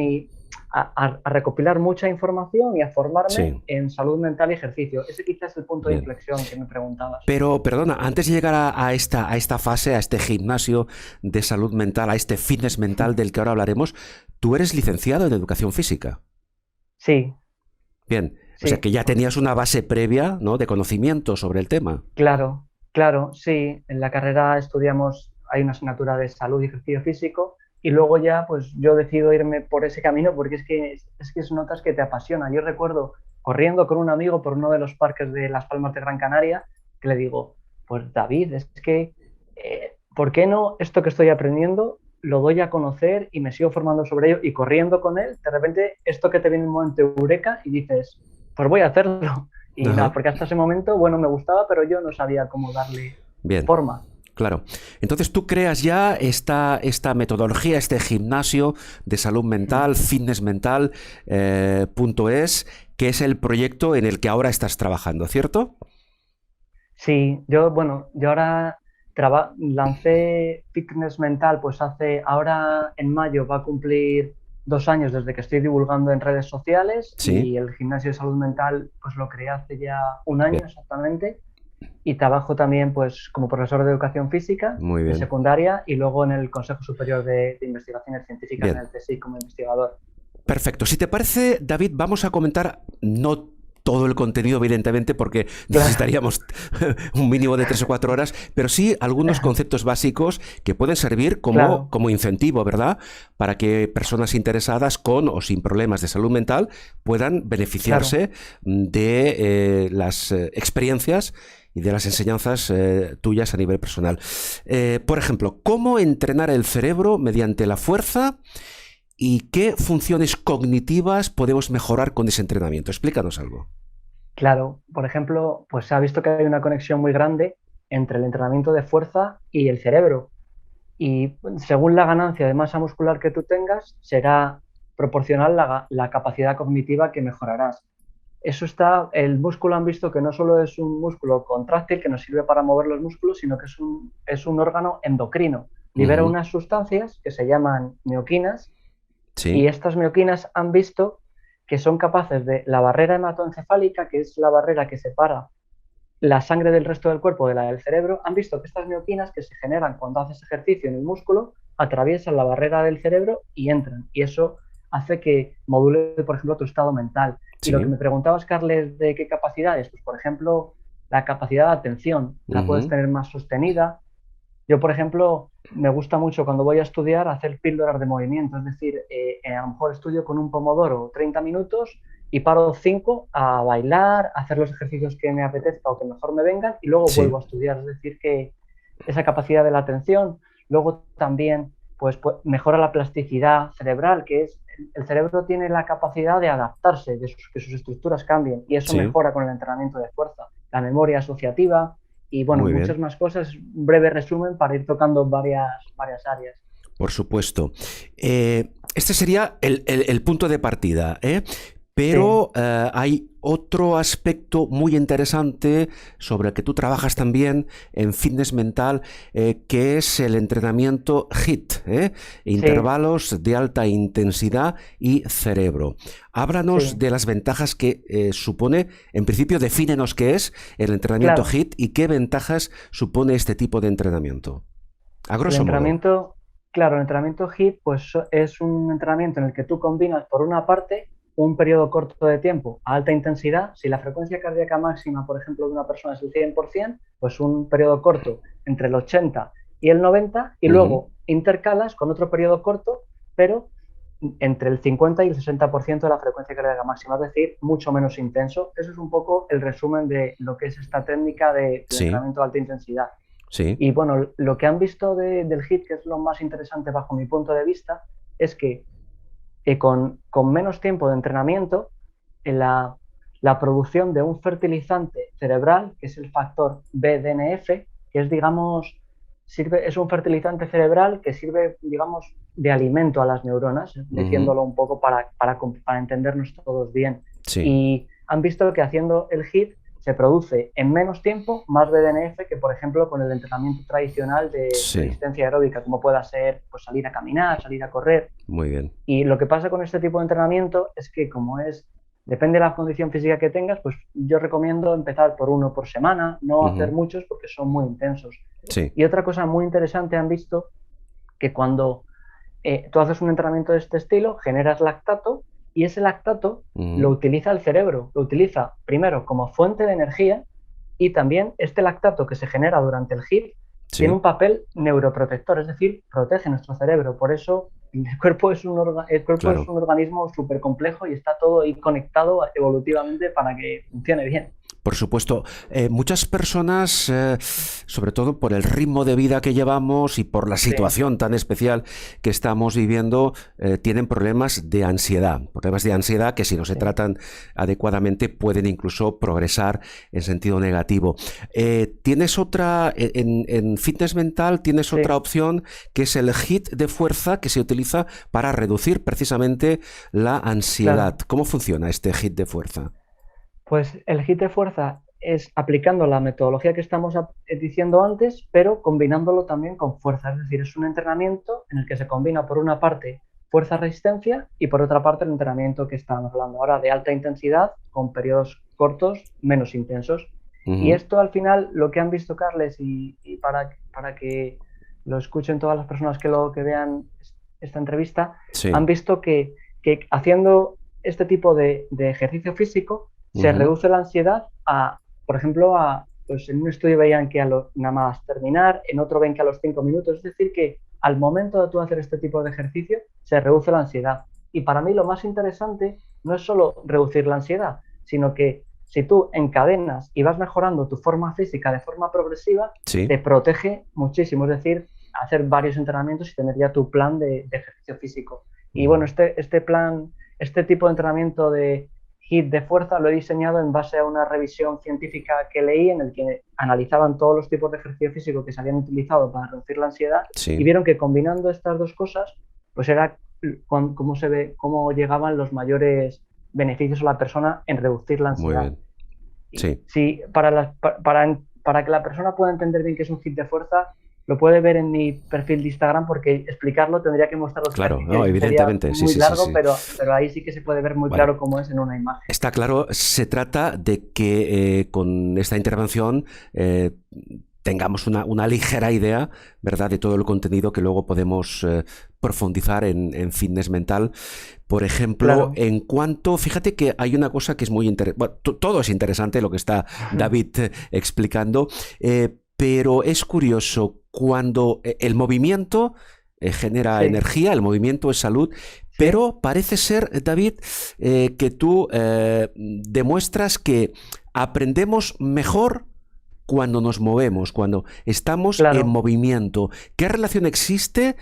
a recopilar mucha información y a formarme en salud mental y ejercicio. Ese quizás es el punto de inflexión que me preguntabas. Pero, perdona, antes de llegar a esta fase, a este gimnasio de salud mental, a este fitness mental del que ahora hablaremos, tú eres licenciado en educación física. Sí. Bien. Sí. O sea que ya tenías una base previa, ¿no?, de conocimiento sobre el tema. Claro, sí. En la carrera hay una asignatura de salud y ejercicio físico y luego ya pues yo decido irme por ese camino porque es que notas que te apasiona. Yo recuerdo corriendo con un amigo por uno de los parques de Las Palmas de Gran Canaria que le digo, pues David, es que ¿por qué no esto que estoy aprendiendo lo doy a conocer y me sigo formando sobre ello? Y corriendo con él, de repente esto que te viene un momento eureka y dices, pues voy a hacerlo. Y nada, porque hasta ese momento, bueno, me gustaba, pero yo no sabía cómo darle forma. Claro. Entonces tú creas ya esta metodología, este gimnasio de salud mental, fitness mental, .es, que es el proyecto en el que ahora estás trabajando, ¿cierto? Sí, yo ahora lancé Fitness Mental, pues ahora en mayo va a cumplir 2 años desde que estoy divulgando en redes sociales. Sí. Y el gimnasio de salud mental pues lo creé hace ya un año exactamente y trabajo también pues como profesor de educación física de secundaria y luego en el Consejo Superior de Investigaciones Científicas en el CSIC como investigador. Perfecto. Si te parece, David, vamos a comentar no todo el contenido, evidentemente, porque necesitaríamos un mínimo de 3 o 4 horas, pero sí algunos conceptos básicos que pueden servir como incentivo, ¿verdad?, para que personas interesadas con o sin problemas de salud mental puedan beneficiarse de las experiencias y de las enseñanzas tuyas a nivel personal. Por ejemplo, ¿cómo entrenar el cerebro mediante la fuerza? ¿Y qué funciones cognitivas podemos mejorar con ese entrenamiento? Explícanos algo. Claro, por ejemplo, pues se ha visto que hay una conexión muy grande entre el entrenamiento de fuerza y el cerebro. Y según la ganancia de masa muscular que tú tengas, será proporcional la capacidad cognitiva que mejorarás. El músculo han visto que no solo es un músculo contráctil que nos sirve para mover los músculos, sino que es un órgano endocrino. Libera unas sustancias que se llaman mioquinas. Sí. Y estas mioquinas han visto que son capaces de la barrera hematoencefálica, que es la barrera que separa la sangre del resto del cuerpo de la del cerebro, han visto que estas mioquinas que se generan cuando haces ejercicio en el músculo atraviesan la barrera del cerebro y entran. Y eso hace que module, por ejemplo, tu estado mental. Sí. Y lo que me preguntabas, Carles, de qué capacidades, pues por ejemplo, la capacidad de atención la puedes tener más sostenida. Yo, por ejemplo, me gusta mucho cuando voy a estudiar hacer píldoras de movimiento, es decir, a lo mejor estudio con un pomodoro 30 minutos y paro 5 a bailar, a hacer los ejercicios que me apetezca o que mejor me vengan y luego vuelvo a estudiar. Es decir, que esa capacidad de la atención, luego también pues mejora la plasticidad cerebral, que es el cerebro tiene la capacidad de adaptarse, que sus estructuras cambien y eso mejora con el entrenamiento de fuerza. La memoria asociativa. Y bueno, muchas más cosas. Un breve resumen para ir tocando varias áreas. Por supuesto. Este sería el punto de partida, ¿eh? Pero hay otro aspecto muy interesante sobre el que tú trabajas también en fitness mental, que es el entrenamiento HIIT, intervalos de alta intensidad y cerebro. Háblanos de las ventajas que supone, en principio defínenos qué es el entrenamiento HIIT y qué ventajas supone este tipo de entrenamiento. A grosso modo. Claro, el entrenamiento HIIT pues, es un entrenamiento en el que tú combinas, por una parte, un periodo corto de tiempo a alta intensidad. Si la frecuencia cardíaca máxima, por ejemplo, de una persona es el 100%, pues un periodo corto entre el 80 y el 90, y luego intercalas con otro periodo corto, pero entre el 50 y el 60% de la frecuencia cardíaca máxima, es decir, mucho menos intenso. Eso es un poco el resumen de lo que es esta técnica de entrenamiento de alta intensidad. Sí. Y bueno, lo que han visto del HIIT, que es lo más interesante bajo mi punto de vista, es que con menos tiempo de entrenamiento, la producción de un fertilizante cerebral, que es el factor BDNF, que es, digamos, es un fertilizante cerebral que sirve, digamos, de alimento a las neuronas, diciéndolo un poco para entendernos todos bien. Sí. Y han visto que haciendo el HIIT se produce en menos tiempo más BDNF que, por ejemplo, con el entrenamiento tradicional de resistencia aeróbica, como pueda ser pues, salir a caminar, salir a correr. Muy bien. Y lo que pasa con este tipo de entrenamiento es que, depende de la condición física que tengas, pues yo recomiendo empezar por uno por semana, no hacer muchos porque son muy intensos. Sí. Y otra cosa muy interesante, han visto que cuando tú haces un entrenamiento de este estilo, generas lactato, y ese lactato lo utiliza el cerebro, lo utiliza primero como fuente de energía, y también este lactato que se genera durante el HIIT tiene un papel neuroprotector, es decir, protege nuestro cerebro. Por eso el cuerpo es un organismo súper complejo y está todo ahí conectado evolutivamente para que funcione bien. Por supuesto, muchas personas, sobre todo por el ritmo de vida que llevamos y por la situación tan especial que estamos viviendo, tienen problemas de ansiedad que si no se tratan adecuadamente pueden incluso progresar en sentido negativo. Tienes otra, en fitness mental tienes otra opción, que es el HIIT de fuerza, que se utiliza para reducir precisamente la ansiedad. ¿Cómo funciona este HIIT de fuerza? Pues el HIIT de fuerza es aplicando la metodología que estamos diciendo antes, pero combinándolo también con fuerza. Es decir, es un entrenamiento en el que se combina por una parte fuerza-resistencia y por otra parte el entrenamiento que estábamos hablando ahora de alta intensidad con periodos cortos menos intensos. Y esto al final lo que han visto, Carles, y para que lo escuchen todas las personas que vean esta entrevista, han visto que haciendo este tipo de ejercicio físico se reduce la ansiedad por ejemplo, pues en un estudio veían que nada más terminar, en otro ven que a los 5 minutos, es decir, que al momento de tú hacer este tipo de ejercicio se reduce la ansiedad. Y para mí lo más interesante no es solo reducir la ansiedad, sino que si tú encadenas y vas mejorando tu forma física de forma progresiva, te protege muchísimo, es decir, hacer varios entrenamientos y tener ya tu plan de ejercicio físico. Y bueno, este tipo de entrenamiento de HIIT de fuerza lo he diseñado en base a una revisión científica que leí en el que analizaban todos los tipos de ejercicio físico que se habían utilizado para reducir la ansiedad y vieron que combinando estas dos cosas, pues era cómo llegaban los mayores beneficios a la persona en reducir la ansiedad. Muy bien. Sí, para que la persona pueda entender bien qué es un HIIT de fuerza, lo puede ver en mi perfil de Instagram, porque explicarlo tendría que mostraros. Claro, no, evidentemente. Muy largo, pero ahí sí que se puede ver muy claro cómo es en una imagen. Está claro, se trata de que con esta intervención tengamos una ligera idea, ¿verdad?, de todo el contenido que luego podemos profundizar en fitness mental. Por ejemplo, en cuanto, fíjate que hay una cosa que es muy interesante, bueno, todo es interesante lo que está David explicando, pero es curioso, cuando el movimiento genera energía, el movimiento es salud, pero parece ser, David, que tú demuestras que aprendemos mejor cuando nos movemos, cuando estamos en movimiento. ¿Qué relación existe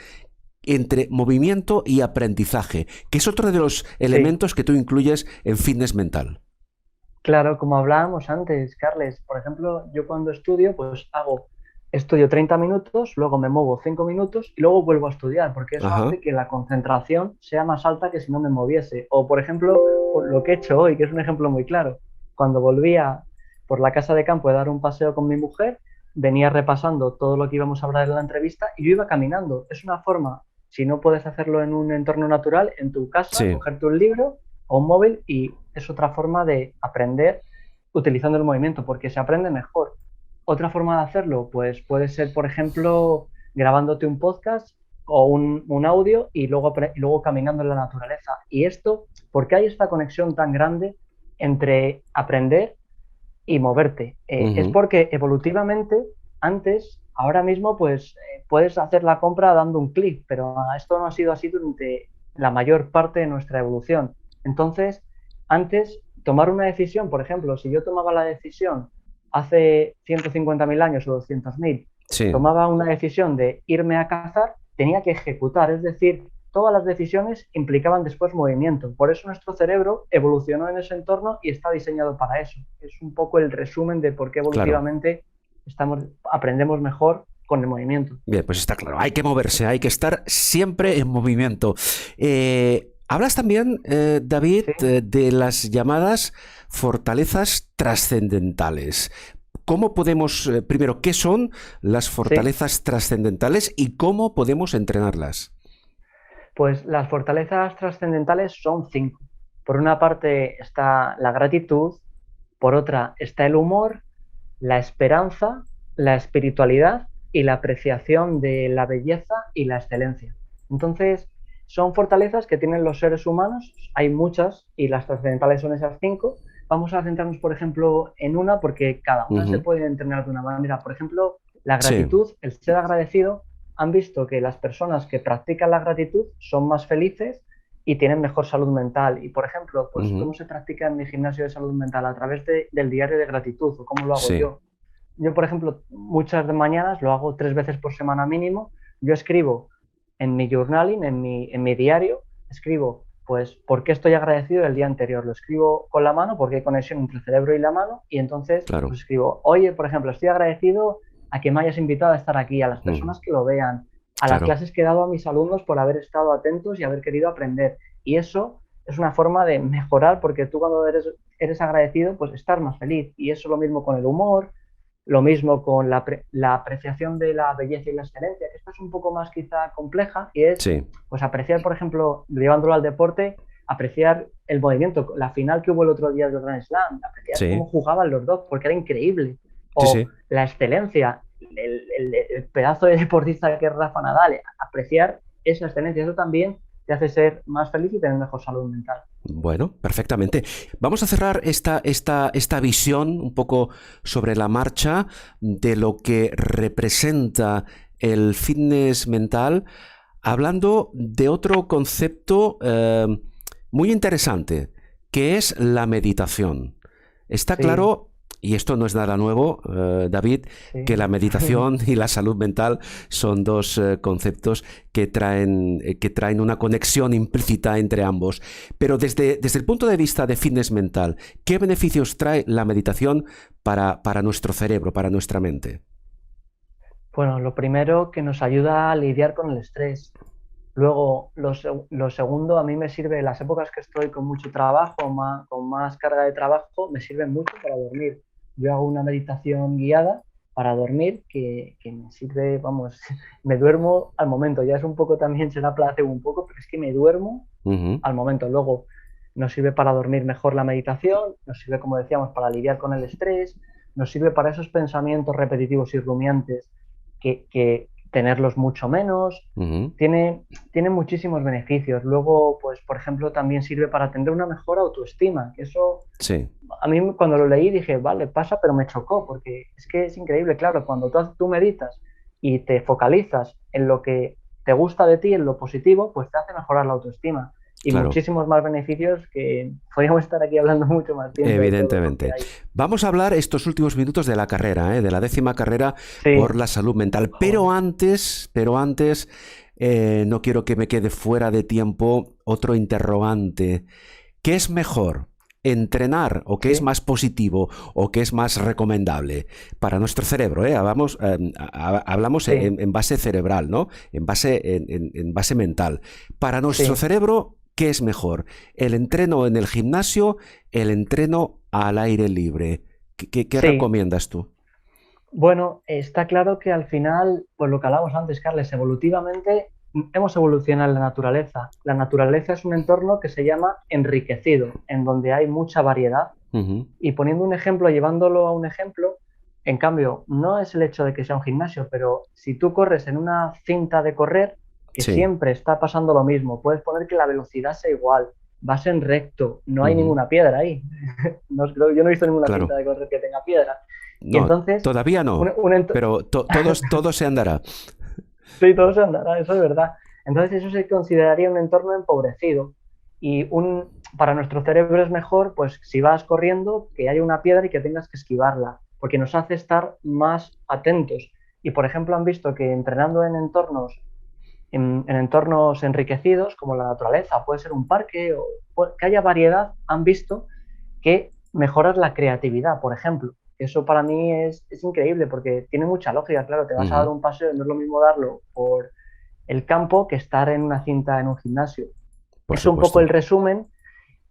entre movimiento y aprendizaje? Que es otro de los elementos que tú incluyes en fitness mental. Claro, como hablábamos antes, Carles, por ejemplo, yo cuando estudio, pues estudio 30 minutos, luego me muevo 5 minutos y luego vuelvo a estudiar, porque eso hace que la concentración sea más alta que si no me moviese. O, por ejemplo, lo que he hecho hoy, que es un ejemplo muy claro. Cuando volvía por la casa de campo de dar un paseo con mi mujer, venía repasando todo lo que íbamos a hablar en la entrevista y yo iba caminando. Es una forma, si no puedes hacerlo en un entorno natural, en tu casa, Sí. cogerte un libro o un móvil, y es otra forma de aprender utilizando el movimiento, porque se aprende mejor. Otra forma de hacerlo, pues puede ser, por ejemplo, grabándote un podcast o un audio y luego caminando en la naturaleza. Y esto, ¿por qué hay esta conexión tan grande entre aprender y moverte? Es porque evolutivamente antes, ahora mismo, pues puedes hacer la compra dando un clic, pero esto no ha sido así durante la mayor parte de nuestra evolución. Entonces, antes, tomar una decisión, por ejemplo, si yo tomaba la decisión hace 150.000 años o 200.000, Sí. tomaba una decisión de irme a cazar, tenía que ejecutar, es decir, todas las decisiones implicaban después movimiento. Por eso nuestro cerebro evolucionó en ese entorno y está diseñado para eso. Es un poco el resumen de por qué Claro. evolutivamente aprendemos mejor con el movimiento. Bien, pues está claro. Hay que moverse, hay que estar siempre en movimiento. Hablas también, David, Sí. de las llamadas fortalezas trascendentales. ¿Cómo podemos, primero, qué son las Sí, fortalezas trascendentales y cómo podemos entrenarlas? pues las fortalezas trascendentales son 5. Por una parte está la gratitud, por otra está el humor, la esperanza, la espiritualidad y la apreciación de la belleza y la excelencia. Entonces, son fortalezas que tienen los seres humanos, hay muchas y las trascendentales son esas 5. Vamos a centrarnos, por ejemplo, en una porque cada una se Ujú. puede entrenar de una manera. Por ejemplo, la Sí. gratitud, el ser agradecido, han visto que las personas que practican la gratitud son más felices y tienen mejor salud mental. Y, por ejemplo, pues, Ujú. ¿cómo se practica en mi gimnasio de salud mental? A través del diario de gratitud, o cómo lo hago Sí. yo. Yo, por ejemplo, muchas de mañanas, lo hago 3 veces por semana mínimo, yo escribo en mi journaling, en mi diario, escribo, pues, por qué estoy agradecido del día anterior. Lo escribo con la mano porque hay conexión entre el cerebro y la mano, y entonces, Claro. pues escribo, oye, por ejemplo, estoy agradecido a que me hayas invitado a estar aquí, a las Ujú. personas que lo vean, a las Claro. clases que he dado a mis alumnos por haber estado atentos y haber querido aprender. Y eso es una forma de mejorar, porque tú cuando eres agradecido, pues estás más feliz. Y eso es lo mismo con el humor, lo mismo con la apreciación de la belleza y la excelencia, que esta es un poco más quizá compleja, y es Sí. pues apreciar, por ejemplo, llevándolo al deporte, apreciar el movimiento, la final que hubo el otro día del Grand Slam, apreciar cómo Sí. jugaban los dos, porque era increíble. Sí, O sí. la excelencia, el pedazo de deportista que es Rafa Nadal, apreciar esa excelencia, eso también te hace ser más feliz y tener mejor salud mental. Bueno, perfectamente. Vamos a cerrar esta visión un poco sobre la marcha de lo que representa el fitness mental, hablando de otro concepto muy interesante, que es la meditación. Está Sí, claro, y esto no es nada nuevo, David, que la sí. meditación y la salud mental son dos conceptos que traen una conexión implícita entre ambos. Pero desde el punto de vista de fitness mental, ¿qué beneficios trae la meditación para nuestro cerebro, para nuestra mente? Bueno, lo primero, que nos ayuda a lidiar con el estrés. Luego, lo segundo, a mí me sirve, las épocas que estoy con mucho trabajo, con más carga de trabajo, me sirve mucho para dormir. Yo hago una meditación guiada para dormir que me sirve, vamos, me duermo al momento. Ya es un poco también, será placebo un poco, pero es que me duermo Ujú. al momento. Luego, nos sirve para dormir mejor la meditación, nos sirve, como decíamos, para lidiar con el estrés, nos sirve para esos pensamientos repetitivos y rumiantes que tenerlos mucho menos. Ujú. Tiene muchísimos beneficios. Luego, pues, por ejemplo, también sirve para tener una mejor autoestima, que eso Sí, a mí cuando lo leí dije, vale, pasa, pero me chocó, porque es que es increíble, claro, cuando tú meditas y te focalizas en lo que te gusta de ti, en lo positivo, pues te hace mejorar la autoestima. Y claro. muchísimos más beneficios que podríamos estar aquí hablando mucho más tiempo de todo lo que Evidentemente. hay. Vamos a hablar estos últimos minutos de la carrera, de la 10ª carrera por Sí, la salud mental. joder, Pero antes, no quiero que me quede fuera de tiempo otro interrogante. ¿Qué es mejor? ¿Entrenar o qué es sí, más positivo o qué es más recomendable para nuestro cerebro? Hablamos sí, en base cerebral, ¿no? En base mental. Para nuestro sí. cerebro, ¿qué es mejor? ¿El entreno en el gimnasio, el entreno al aire libre? ¿Qué Sí, recomiendas tú? bueno, está claro que al final, pues lo que hablábamos antes, Carles, evolutivamente hemos evolucionado en la naturaleza. La naturaleza es un entorno que se llama enriquecido, en donde hay mucha variedad. Ujú. Y poniendo un ejemplo, llevándolo a un ejemplo, en cambio, no es el hecho de que sea un gimnasio, pero si tú corres en una cinta de correr, que Sí. siempre está pasando lo mismo, puedes poner que la velocidad sea igual, vas en recto, no hay Ujú. ninguna piedra ahí. No, yo no he visto ninguna cinta Claro. de correr que tenga piedra. Y No, entonces, todavía no, pero todo se andará. sí, todo se andará, eso es verdad. Entonces eso se consideraría un entorno empobrecido. Y para nuestro cerebro es mejor, pues si vas corriendo, que haya una piedra y que tengas que esquivarla, porque nos hace estar más atentos. Y por ejemplo han visto que entrenando en entornos enriquecidos, como la naturaleza, puede ser un parque, o que haya variedad, han visto que mejoras la creatividad, por ejemplo. Eso para mí es increíble porque tiene mucha lógica, claro, te vas a dar Ujú. un paseo, no es lo mismo darlo por el campo que estar en una cinta en un gimnasio. Por Es un poco el supuesto. resumen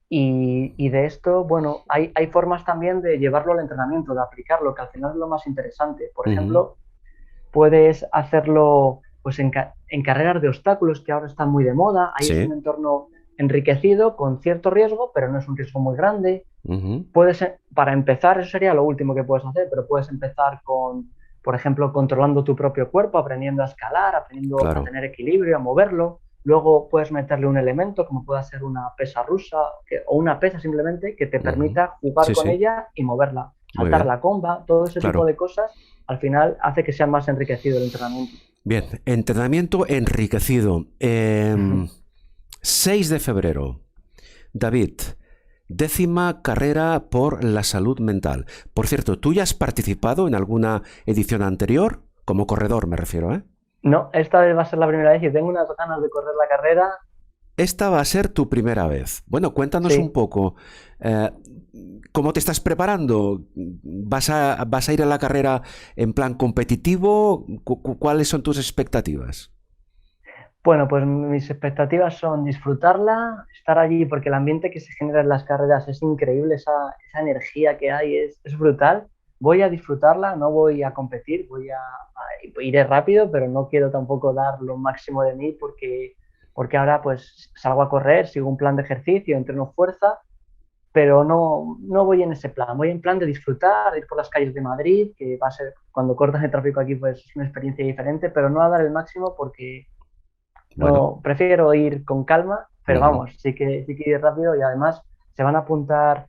y de esto, bueno, hay formas también de llevarlo al entrenamiento, de aplicarlo, que al final es lo más interesante. Por Ujú. ejemplo, puedes hacerlo pues en carreras de obstáculos que ahora están muy de moda. Ahí es un Sí. entorno enriquecido con cierto riesgo, pero no es un riesgo muy grande. Ujú. Para empezar, eso sería lo último que puedes hacer, pero puedes empezar con, por ejemplo, controlando tu propio cuerpo, aprendiendo a escalar, aprendiendo a Claro. tener equilibrio, a moverlo. Luego puedes meterle un elemento, como puede ser una pesa rusa o una pesa simplemente, que te Ujú. permita jugar Sí, con sí. ella y moverla. Muy Saltar bien. la comba, todo ese tipo Claro. de cosas, al final hace que sea más enriquecido el entrenamiento. Bien. Entrenamiento enriquecido. 6 de febrero. David, 10ª carrera por la salud mental. Por cierto, ¿tú ya has participado en alguna edición anterior? Como corredor me refiero, ¿eh? No, esta vez va a ser la primera vez y tengo unas ganas de correr la carrera. Esta va a ser tu primera vez. Bueno, cuéntanos un Sí, poco. eh, ¿Cómo te estás preparando? ¿Vas a ir a la carrera en plan competitivo? ¿Cuáles son tus expectativas? bueno, pues mis expectativas son disfrutarla, estar allí, porque el ambiente que se genera en las carreras es increíble, esa energía que hay es brutal. Voy a disfrutarla, no voy a competir, iré rápido, pero no quiero tampoco dar lo máximo de mí porque ahora pues salgo a correr, sigo un plan de ejercicio, entreno fuerza, pero no voy en ese plan, voy en plan de disfrutar, de ir por las calles de Madrid, que va a ser, cuando cortas el tráfico aquí, pues es una experiencia diferente, pero no a dar el máximo porque Bueno. no, prefiero ir con calma, pero Ujú. vamos, sí que ir rápido y además se van a apuntar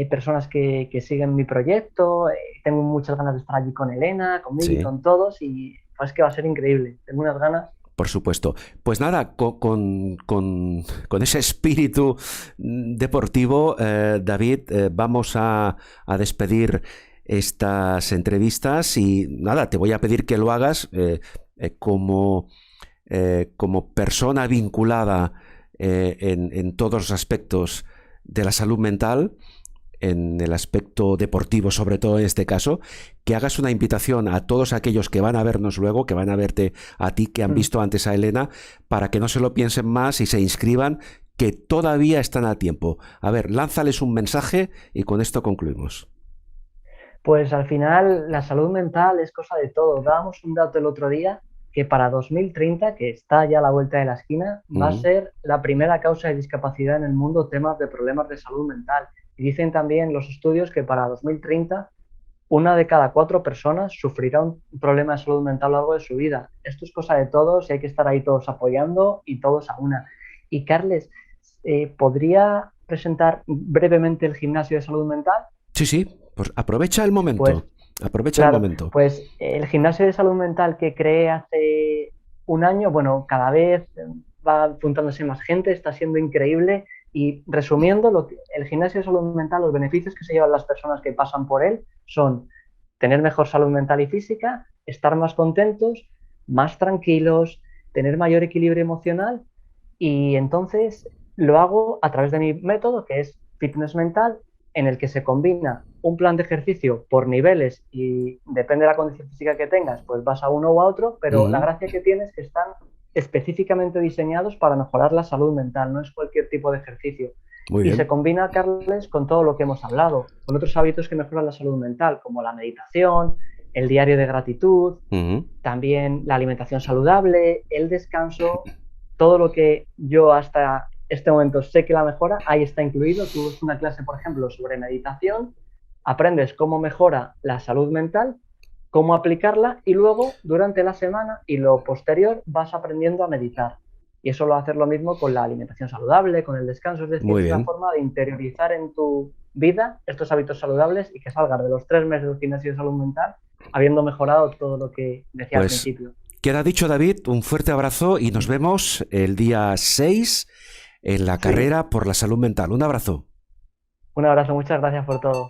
personas que siguen mi proyecto. Tengo muchas ganas de estar allí con Elena, conmigo y Sí. con todos y pues que va a ser increíble. Tengo unas ganas. Por supuesto. Pues nada, con ese espíritu deportivo, David, vamos a despedir estas entrevistas y nada, te voy a pedir que lo hagas como persona vinculada en todos los aspectos de la salud mental, en el aspecto deportivo, sobre todo en este caso, que hagas una invitación a todos aquellos que van a vernos luego, que van a verte a ti, que han Mm. visto antes a Elena, para que no se lo piensen más y se inscriban, que todavía están a tiempo. A ver, lánzales un mensaje y con esto concluimos. Pues al final la salud mental es cosa de todo. Dábamos un dato el otro día que para 2030, que está ya a la vuelta de la esquina, va a Mm. ser la primera causa de discapacidad en el mundo temas de problemas de salud mental. Y dicen también los estudios que para 2030 una de cada 4 personas sufrirá un problema de salud mental a lo largo de su vida. Esto es cosa de todos y hay que estar ahí todos apoyando y todos a una. Y Carles, ¿podría presentar brevemente el gimnasio de salud mental? Sí, sí, pues aprovecha el Pues momento. Aprovecha el claro, momento. pues el gimnasio de salud mental que creé hace un año, bueno, cada vez va apuntándose más gente, está siendo increíble. Y resumiendo, el gimnasio de salud mental, los beneficios que se llevan las personas que pasan por él son tener mejor salud mental y física, estar más contentos, más tranquilos, tener mayor equilibrio emocional. Y entonces lo hago a través de mi método, que es fitness mental, en el que se combina un plan de ejercicio por niveles y depende de la condición física que tengas, pues vas a uno u a otro, pero la Ujú. gracia que tiene es que están específicamente diseñados para mejorar la salud mental, no es cualquier tipo de ejercicio. Muy Y bien. se combina, Carles, con todo lo que hemos hablado, con otros hábitos que mejoran la salud mental, como la meditación, el diario de gratitud, también la alimentación saludable, el descanso, todo lo que yo hasta este momento sé que la mejora, ahí está incluido. Tú ves una clase, por ejemplo, sobre meditación, aprendes cómo mejora la salud mental, cómo aplicarla y luego durante la semana y lo posterior vas aprendiendo a meditar. Y eso lo va a hacer lo mismo con la alimentación saludable, con el descanso, es decir, Muy es una bien. forma de interiorizar en tu vida estos hábitos saludables y que salgas de los 3 meses del gimnasio de salud mental habiendo mejorado todo lo que decía al Pues principio. queda dicho, David, un fuerte abrazo y nos vemos el día 6 en la Sí. carrera por la salud mental. Un abrazo. Un abrazo, muchas gracias por todo.